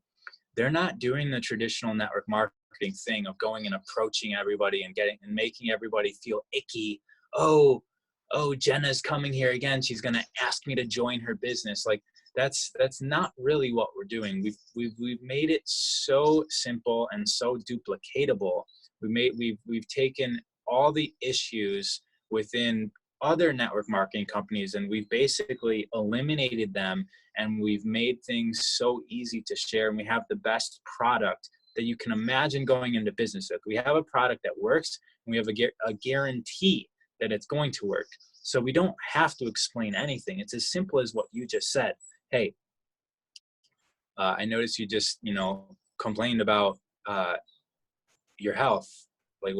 they're not doing the traditional network marketing thing of going and approaching everybody and making everybody feel icky oh, Jenna's coming here again. She's going to ask me to join her business. Like that's not really what we're doing. We've made it so simple and so duplicatable. We've taken all the issues within other network marketing companies and we've basically eliminated them, and we've made things so easy to share, and we have the best product that you can imagine going into business with. We have a product that works, and we have a guarantee that it's going to work. So we don't have to explain anything. It's as simple as what you just said. Hey, I noticed you just, complained about your health. Like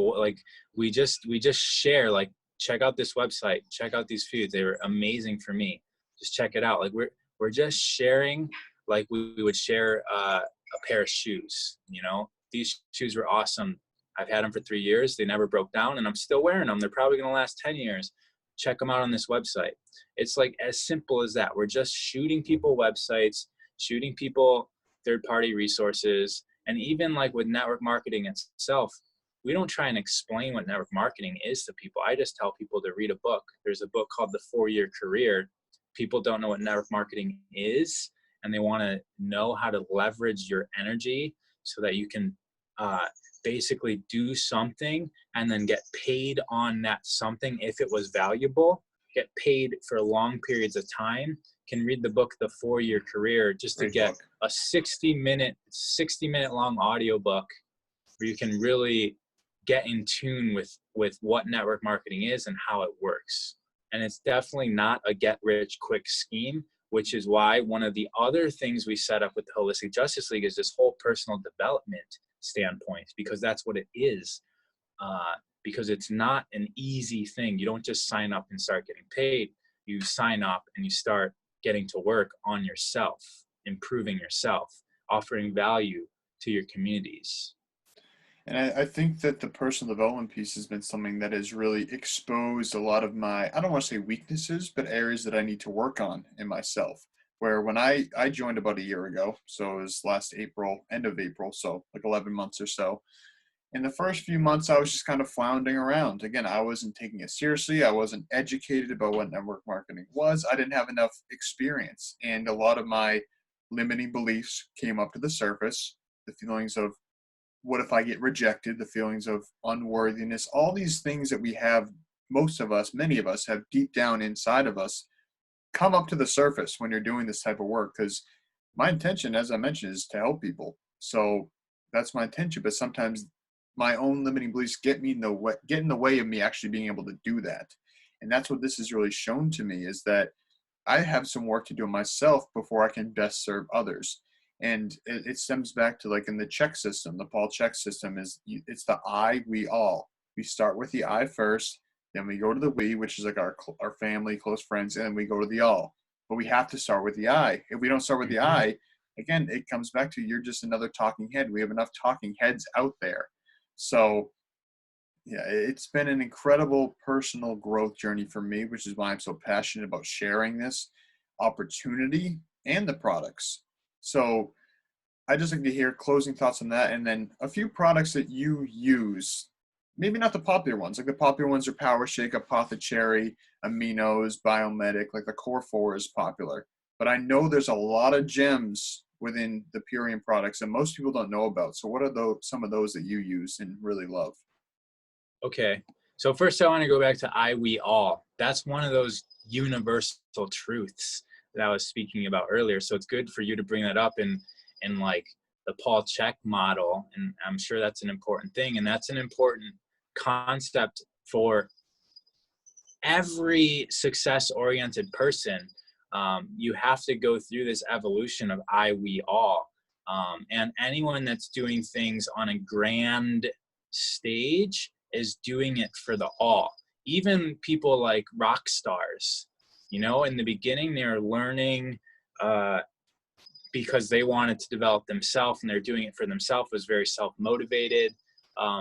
we just share, like, check out this website, check out these foods. They were amazing for me. Just check it out. Like we're just sharing like we would share a pair of shoes. These shoes were awesome. I've had them for 3 years. They never broke down and I'm still wearing them. They're probably going to last 10 years. Check them out on this website. It's like as simple as that. We're just shooting people websites, shooting people third-party resources. And even like with network marketing itself, we don't try and explain what network marketing is to people. I just tell people to read a book. There's a book called The 4-Year Career. People don't know what network marketing is, and they want to know how to leverage your energy so that you can basically do something and then get paid on that something if it was valuable, get paid for long periods of time. Can read the book The 4-Year Career just to get a 60-minute long audio book where you can really get in tune with what network marketing is and how it works. And it's definitely not a get rich quick scheme, which is why one of the other things we set up with the Holistic Justice League is this whole personal development standpoint, because that's what it is. Because it's not an easy thing. You don't just sign up and start getting paid. You sign up and you start getting to work on yourself, improving yourself, offering value to your communities. And I think that the personal development piece has been something that has really exposed a lot of my, I don't want to say weaknesses, but areas that I need to work on in myself. Where when I joined about a year ago, so it was last April, end of April, so like 11 months or so. In the first few months, I was just kind of floundering around. Again, I wasn't taking it seriously. I wasn't educated about what network marketing was. I didn't have enough experience. And a lot of my limiting beliefs came up to the surface. The feelings of, what if I get rejected? The feelings of unworthiness, all these things that we have, most of us, many of us have deep down inside of us, come up to the surface when you're doing this type of work. Because my intention, as I mentioned, is to help people. So that's my intention. But sometimes my own limiting beliefs get in the way of me actually being able to do that. And that's what this has really shown to me, is that I have some work to do myself before I can best serve others. And it stems back to, like, in the check system, the Paul check system it's the I, we, all. We start with the I first, then we go to the we, which is like our family, close friends, and then we go to the all. But we have to start with the I. If we don't start with the I, again, it comes back to, you're just another talking head. We have enough talking heads out there. So yeah, it's been an incredible personal growth journey for me, which is why I'm so passionate about sharing this opportunity and the products. So I just like to hear closing thoughts on that, and then a few products that you use. Maybe not the popular ones. Like the popular ones are Power Shake, Apothecary, Aminos, Biomedic. Like the Core 4 is popular. But I know there's a lot of gems within the Purium products that most people don't know about. So what are some of those that you use and really love? Okay. So first I want to go back to I, we, all. That's one of those universal truths that I was speaking about earlier. So it's good for you to bring that up in like the Paul Check model. And I'm sure that's an important thing. And that's an important concept for every success-oriented person. You have to go through this evolution of I, we, all. And anyone that's doing things on a grand stage is doing it for the all. Even people like rock stars, in the beginning, they're learning because they wanted to develop themselves, and they're doing it for themselves, was very self-motivated.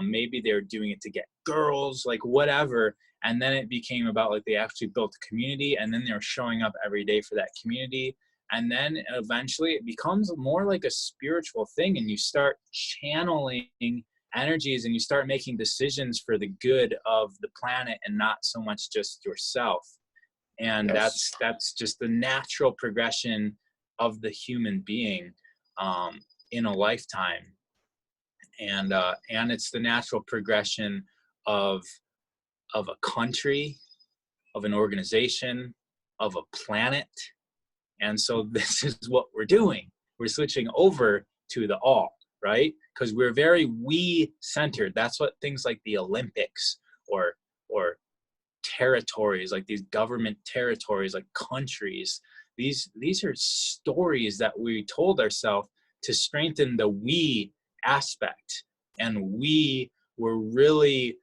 Maybe they're doing it to get girls, like whatever. And then it became about, like, they actually built a community, and then they're showing up every day for that community. And then eventually it becomes more like a spiritual thing, and you start channeling energies, and you start making decisions for the good of the planet and not so much just yourself. And Yes. that's just the natural progression of the human being in a lifetime. And it's the natural progression of a country, of an organization, of a planet. And so this is what we're doing. We're switching over to the all, right? Because we're very we centered. That's what things like the Olympics or territories, like these government territories, like countries, these are stories that we told ourselves to strengthen the we aspect. And we were really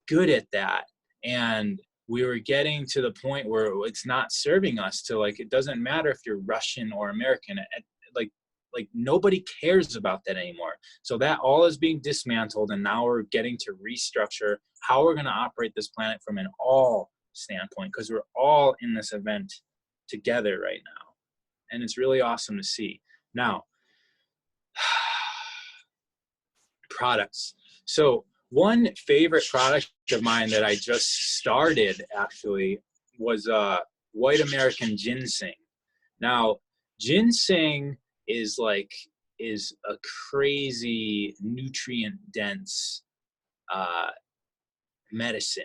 good at that. And we were getting to the point where it's not serving us to, like, it doesn't matter if you're Russian or American, like nobody cares about that anymore. So that all is being dismantled, and now we're getting to restructure how we're going to operate this planet from an all standpoint, because we're all in this event together right now. And it's really awesome to see. Now, products. So one favorite product of mine that I just started actually was white American ginseng. Now, ginseng is a crazy nutrient dense medicine.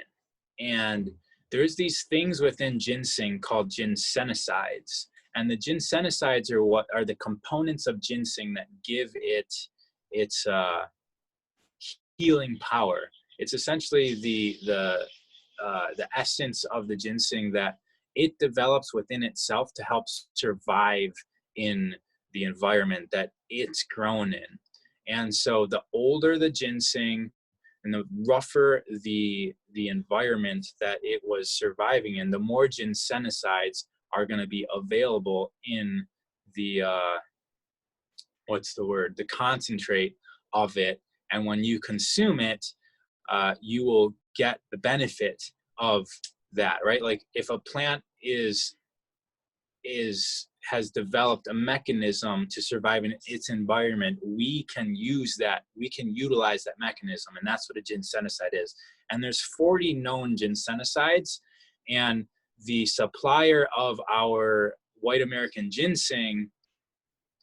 And there's these things within ginseng called ginsenosides. And the ginsenosides are what are the components of ginseng that give it its healing power. It's essentially the essence of the ginseng that it develops within itself to help survive in the environment that it's grown in. And so the older the ginseng and the rougher the environment that it was surviving in, the more ginsenosides are going to be available in the the concentrate of it. And when you consume it, you will get the benefit of that, right? Like if a plant has developed a mechanism to survive in its environment, we can use that. We can utilize that mechanism, and that's what a ginsenoside is. And there's 40 known ginsenosides, and the supplier of our white American ginseng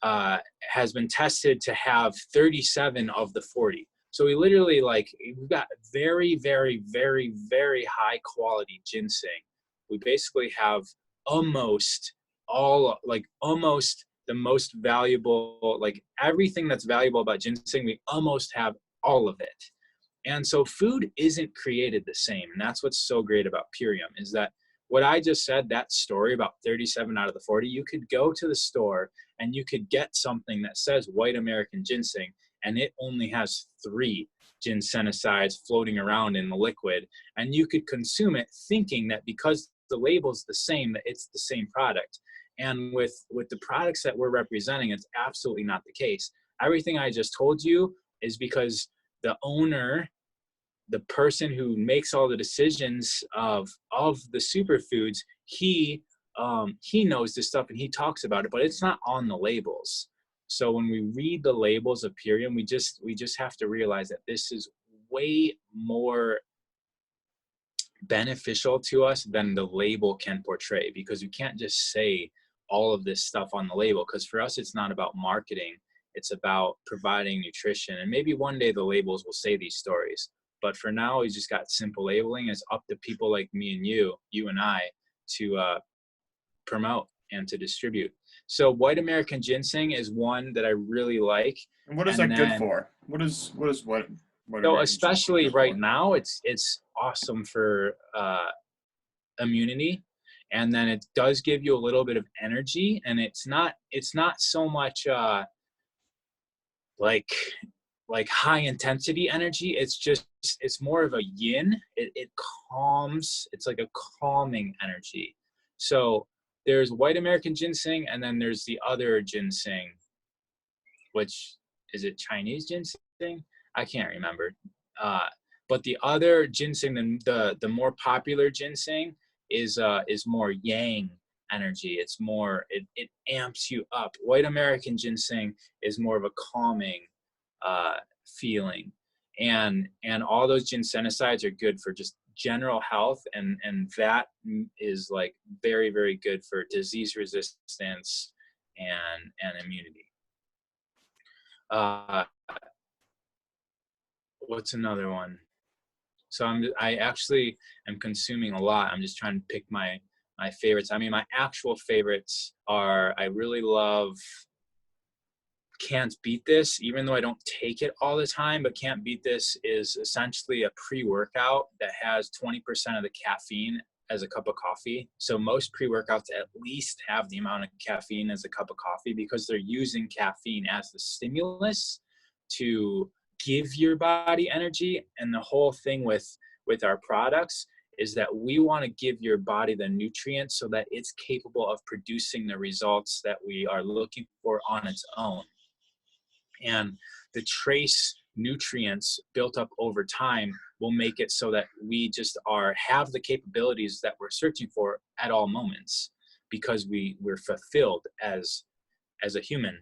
has been tested to have 37 of the 40. So we literally we've got very, very, very, very high quality ginseng. We basically have almost the most valuable, like everything that's valuable about ginseng, we almost have all of it. And so food isn't created the same. And that's what's so great about Purium, is that what I just said, that story about 37 out of the 40, you could go to the store and you could get something that says white American ginseng, and it only has 3 ginsenosides floating around in the liquid. And you could consume it thinking that because the label's the same, that it's the same product. And with the products that we're representing, it's absolutely not the case. Everything I just told you is because the owner, the person who makes all the decisions of the superfoods, he knows this stuff and he talks about it, but it's not on the labels. So when we read the labels of Purium, we just have to realize that this is way more beneficial to us than the label can portray, because you can't just say all of this stuff on the label, because for us it's not about marketing, it's about providing nutrition. And maybe one day the labels will say these stories, but for now we just got simple labeling. It's up to people like me and you and I to promote and to distribute. So white American ginseng is one that I really like. And what is that good for? What is white So American especially ginseng right for? now, it's awesome for immunity, and then it does give you a little bit of energy, and it's not so much like high intensity energy. It's more of a yin. It calms. It's like a calming energy. So there's white American ginseng, and then there's the other ginseng, which is it Chinese ginseng? I can't remember. But the other ginseng, the more popular ginseng is more yang energy. It's more, it amps you up. White American ginseng is more of a calming feeling. and all those ginsenosides are good for just general health, and that is like very, very good for disease resistance and immunity. What's another one? So I actually am consuming a lot. I'm just trying to pick my favorites. I mean, my actual favorites are, I really love Can't Beat This, even though I don't take it all the time, but Can't Beat This is essentially a pre-workout that has 20% of the caffeine as a cup of coffee. So most pre-workouts at least have the amount of caffeine as a cup of coffee, because they're using caffeine as the stimulus to give your body energy. And the whole thing with our products is that we want to give your body the nutrients so that it's capable of producing the results that we are looking for on its own. And the trace nutrients built up over time will make it so that we just have the capabilities that we're searching for at all moments, because we're fulfilled as a human.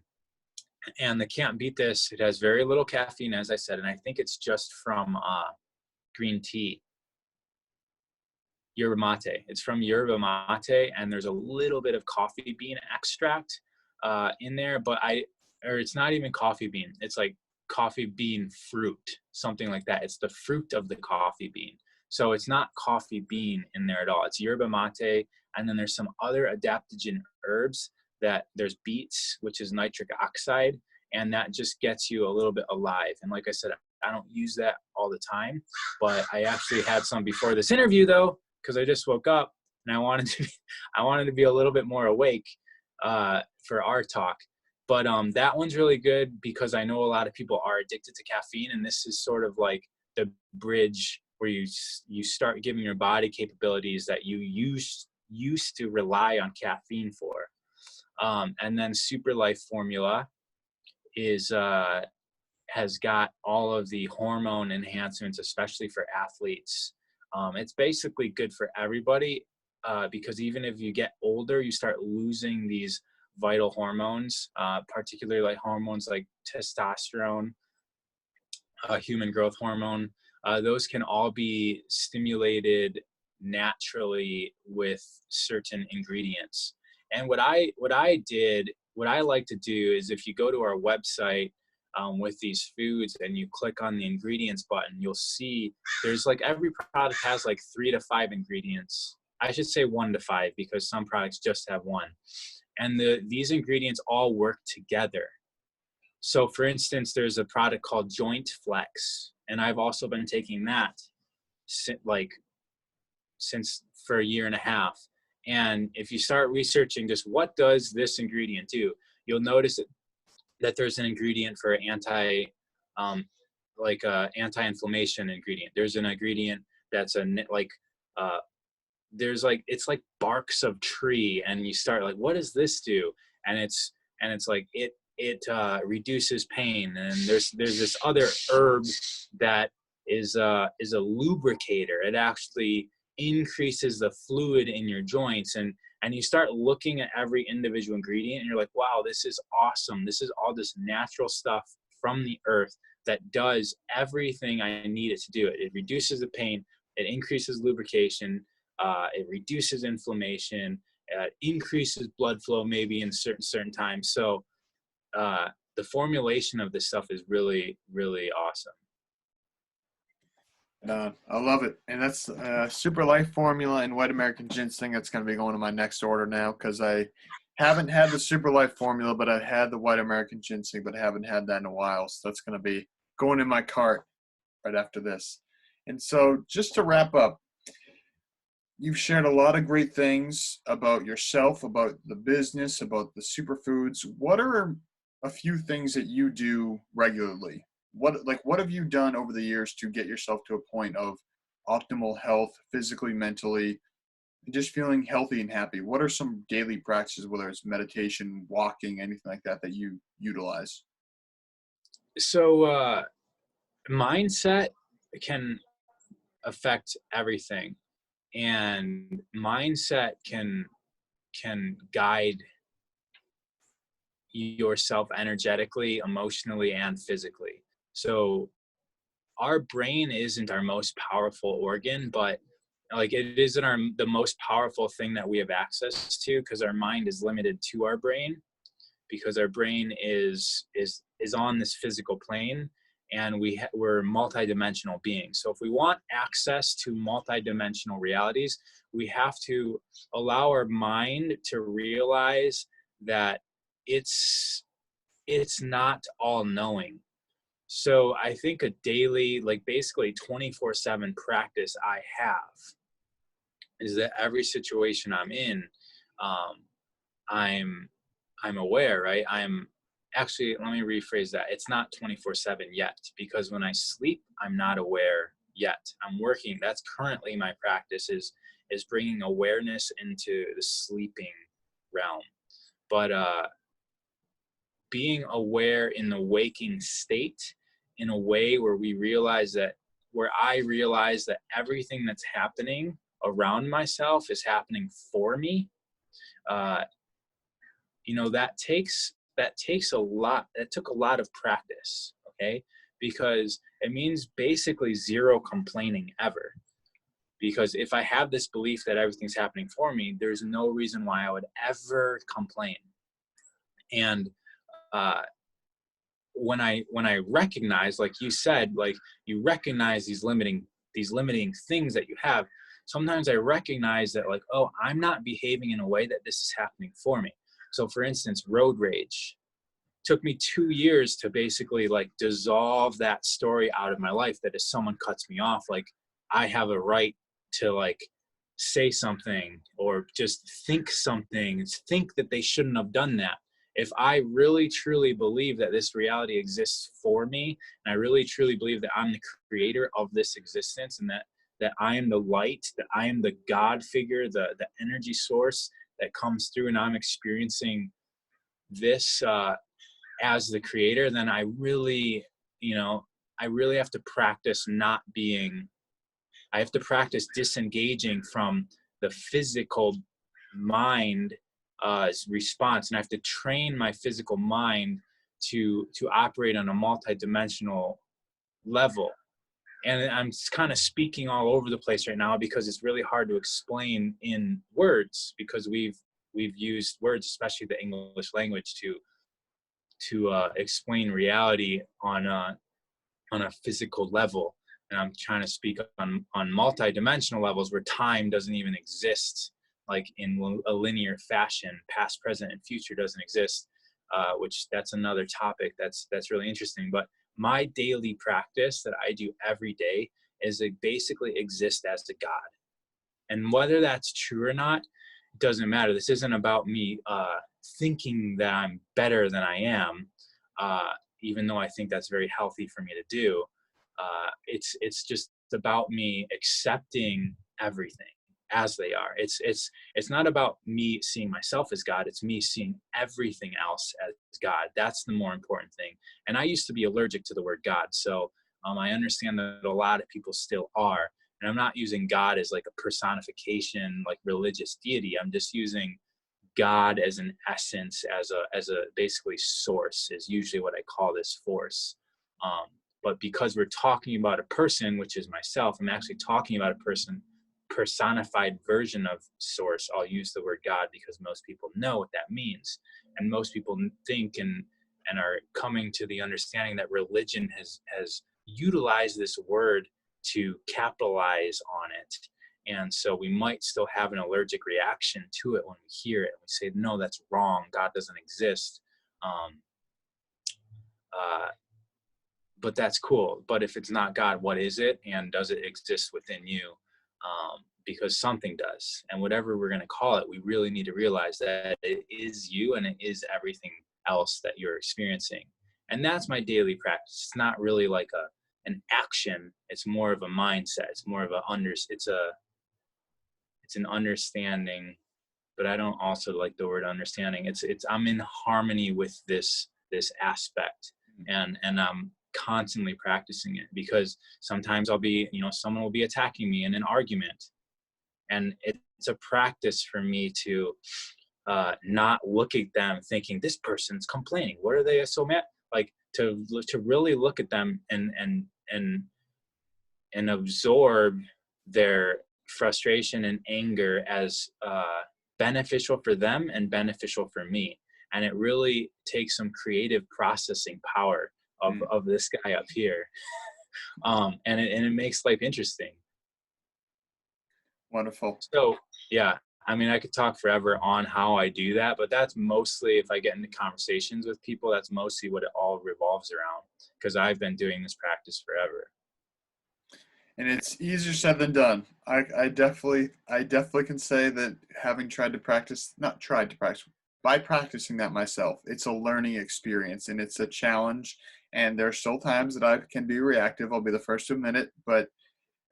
And the Can't Beat This, it has very little caffeine, as I said, and I think it's just from green tea, yerba mate. It's from yerba mate, and there's a little bit of coffee bean extract in there, but it's not even coffee bean. It's like coffee bean fruit, something like that. It's the fruit of the coffee bean. So it's not coffee bean in there at all. It's yerba mate, and then there's some other adaptogen herbs. That there's beets, which is nitric oxide, and that just gets you a little bit alive. And like I said, I don't use that all the time, but I actually had some before this interview though, because I just woke up and I wanted to be a little bit more awake for our talk. But that one's really good because I know a lot of people are addicted to caffeine, and this is sort of like the bridge where you start giving your body capabilities that you used to rely on caffeine for. And then Super Life Formula has got all of the hormone enhancements, especially for athletes. It's basically good for everybody because even if you get older, you start losing these vital hormones, particularly like hormones like testosterone, human growth hormone. Those can all be stimulated naturally with certain ingredients. And what I like to do is, if you go to our website with these foods and you click on the ingredients button, you'll see there's like every product has like 3 to 5 ingredients. I should say 1 to 5 because some products just have 1. And these ingredients all work together. So for instance, there's a product called Joint Flex, and I've also been taking that since for a year and a half. And if you start researching just what does this ingredient do, you'll notice that there's an ingredient for anti-inflammation ingredient. There's an ingredient that's it's like barks of tree, and you start like, what does this do? And it's like it reduces pain. And there's this other herb that is a lubricator. It actually increases the fluid in your joints, and you start looking at every individual ingredient and you're like, wow, this is awesome. This is all this natural stuff from the earth that does everything I need it to do. It reduces the pain, it increases lubrication, it reduces inflammation, increases blood flow maybe in certain times. So the formulation of this stuff is really, really awesome. I love it. And that's Super Life Formula and White American Ginseng. That's going to be going to my next order now, because I haven't had the Super Life Formula, but I've had the White American Ginseng, but I haven't had that in a while. So that's going to be going in my cart right after this. And so just to wrap up, you've shared a lot of great things about yourself, about the business, about the superfoods. What are a few things that you do regularly? What have you done over the years to get yourself to a point of optimal health, physically, mentally, and just feeling healthy and happy? What are some daily practices, whether it's meditation, walking, anything like that you utilize? So mindset can affect everything, and mindset can guide yourself energetically, emotionally, and physically. So our brain isn't our most powerful organ, but like it isn't the most powerful thing that we have access to, because our mind is limited to our brain, because our brain is on this physical plane, and we're multidimensional beings. So if we want access to multidimensional realities, we have to allow our mind to realize that it's not all knowing. So I think a daily, like basically 24/7 practice I have is that every situation I'm in, um, I'm aware, right? I'm actually, let me rephrase that. It's not 24/7 yet, because when I sleep, I'm not aware yet. I'm working. That's currently my practice, is bringing awareness into the sleeping realm. But being aware in the waking state, in a way where I realize that everything that's happening around myself is happening for me. Uh, that takes a lot. That took a lot of practice. Okay. Because it means basically zero complaining ever. Because if I have this belief that everything's happening for me, there's no reason why I would ever complain. And when I recognize, like you said, like you recognize these limiting things that you have, sometimes I recognize that, like, oh, I'm not behaving in a way that this is happening for me. So for instance, road rage took me 2 years to basically like dissolve that story out of my life, that if someone cuts me off, like I have a right to like say something or just think something, think that they shouldn't have done that. If I really truly believe that this reality exists for me, and I really truly believe that I'm the creator of this existence, and that I am the light, that I am the God figure, the energy source that comes through, and I'm experiencing this as the creator, then I really have to practice I have to practice disengaging from the physical mind response, and I have to train my physical mind to operate on a multidimensional level. And I'm kind of speaking all over the place right now, because it's really hard to explain in words, because we've used words, especially the English language, to explain reality on a physical level. And I'm trying to speak on multi-dimensional levels where time doesn't even exist, like in a linear fashion. Past, present, and future doesn't exist, which that's another topic that's really interesting. But my daily practice that I do every day is to basically exist as a God. And whether that's true or not, it doesn't matter. This isn't about me thinking that I'm better than I am, even though I think that's very healthy for me to do. It's just about me accepting everything as they are. It's not about me seeing myself as God. It's me seeing everything else as God. That's the more important thing. And I used to be allergic to the word God, so I understand that a lot of people still are. And I'm not using God as like a personification, like religious deity. I'm just using God as an essence, as a basically source, is usually what I call this force. But because we're talking about a person, which is myself, I'm actually talking about a personified version of source. I'll use the word God because most people know what that means. And most people think and are coming to the understanding that religion has utilized this word to capitalize on it. And so we might still have an allergic reaction to it when we hear it. We say, no, that's wrong. God doesn't exist. But that's cool. But if it's not God, what is it? And does it exist within you? Because something does. And whatever we're going to call it, we really need to realize that it is you and it is everything else that you're experiencing. And that's my daily practice. It's not really like an action. It's more of a mindset. It's more of it's an understanding, but I don't also like the word understanding. It's I'm in harmony with this aspect, and I'm constantly practicing it, because sometimes someone will be attacking me in an argument, and it's a practice for me to not look at them thinking this person's complaining. What are they so mad? Like to really look at them and and absorb their frustration and anger as beneficial for them and beneficial for me. And it really takes some creative processing power of this guy up here. And it makes life interesting. Wonderful. So yeah, I mean, I could talk forever on how I do that, but that's mostly, if I get into conversations with people, that's mostly what it all revolves around, because I've been doing this practice forever. And it's easier said than done. I definitely can say that, having by practicing that myself, it's a learning experience and it's a challenge. And there's still times that I can be reactive. I'll be the first to admit it. But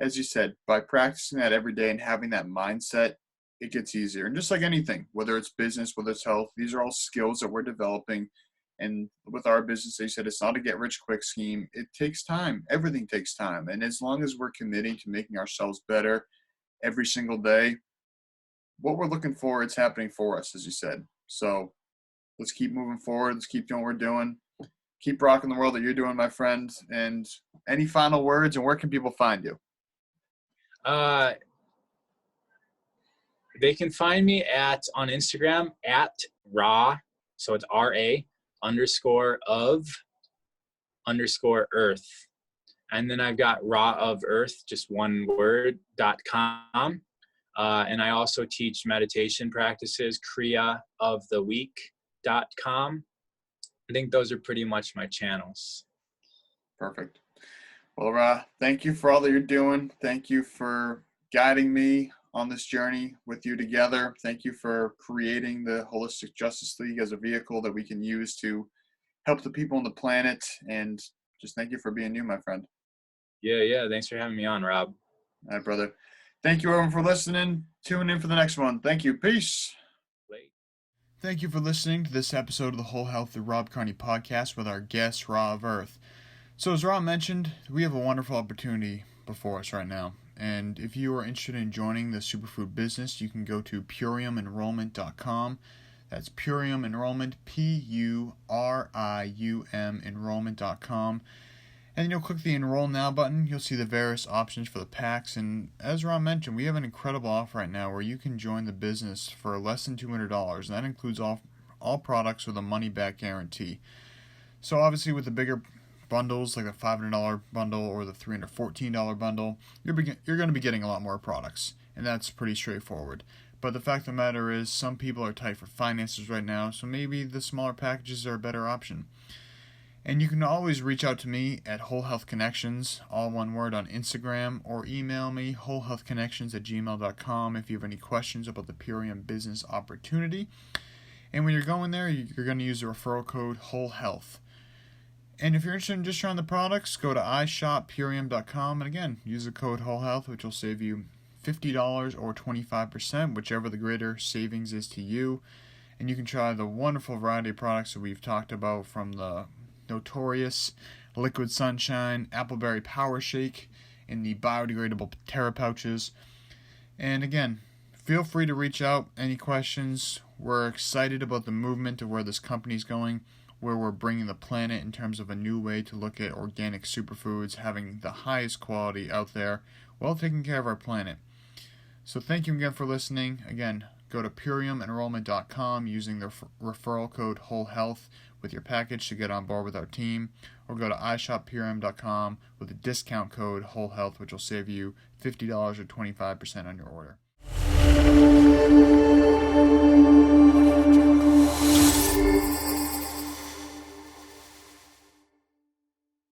as you said, by practicing that every day and having that mindset, it gets easier. And just like anything, whether it's business, whether it's health, these are all skills that we're developing. And with our business, they said it's not a get-rich-quick scheme. It takes time. Everything takes time. And as long as we're committing to making ourselves better every single day, what we're looking for, it's happening for us, as you said. So let's keep moving forward. Let's keep doing what we're doing. Keep rocking the world that you're doing, my friend. And any final words, and where can people find you? They can find me on Instagram at raw, so it's RA_of_earth. And then I've got raw of earth, just one word, .com. And I also teach meditation practices, kriyaoftheweek.com. I think those are pretty much my channels. Perfect. Well, Ra, thank you for all that you're doing. Thank you for guiding me on this journey with you together. Thank you for creating the Holistic Justice League as a vehicle that we can use to help the people on the planet. And just thank you for being you, my friend. Yeah. Thanks for having me on, Rob. All right, brother. Thank you, everyone, for listening. Tune in for the next one. Thank you. Peace. Thank you for listening to this episode of the Whole Health with Rob Carney podcast with our guest, Ra of Earth. So as Ra mentioned, we have a wonderful opportunity before us right now. And if you are interested in joining the superfood business, you can go to puriumenrollment.com. That's Purium Enrollment, PURIUM enrollment.com. And you'll click the Enroll Now button. You'll see the various options for the packs. And as Ron mentioned, we have an incredible offer right now where you can join the business for less than $200. And that includes all products with a money-back guarantee. So obviously with the bigger bundles, like the $500 bundle or the $314 bundle, you're going to be getting a lot more products. And that's pretty straightforward. But the fact of the matter is, some people are tight for finances right now, so maybe the smaller packages are a better option. And you can always reach out to me at Whole Health Connections, all one word, on Instagram, or email me, wholehealthconnections@gmail.com, if you have any questions about the Purium business opportunity. And when you're going there, you're going to use the referral code WHOLEHEALTH. And if you're interested in just trying the products, go to iShopPurium.com, and again, use the code WHOLEHEALTH, which will save you $50 or 25%, whichever the greater savings is to you. And you can try the wonderful variety of products that we've talked about, from the notorious Liquid Sunshine Appleberry Power Shake in the biodegradable Terra pouches. And again, feel free to reach out. Any questions? We're excited about the movement of where this company's going, where we're bringing the planet in terms of a new way to look at organic superfoods, having the highest quality out there while taking care of our planet. So thank you again for listening. Again, go to puriumenrollment.com using the referral code WHOLEHEALTH with your package to get on board with our team, or go to iShopPurium.com with the discount code WHOLEHEALTH, which will save you $50 or 25% on your order.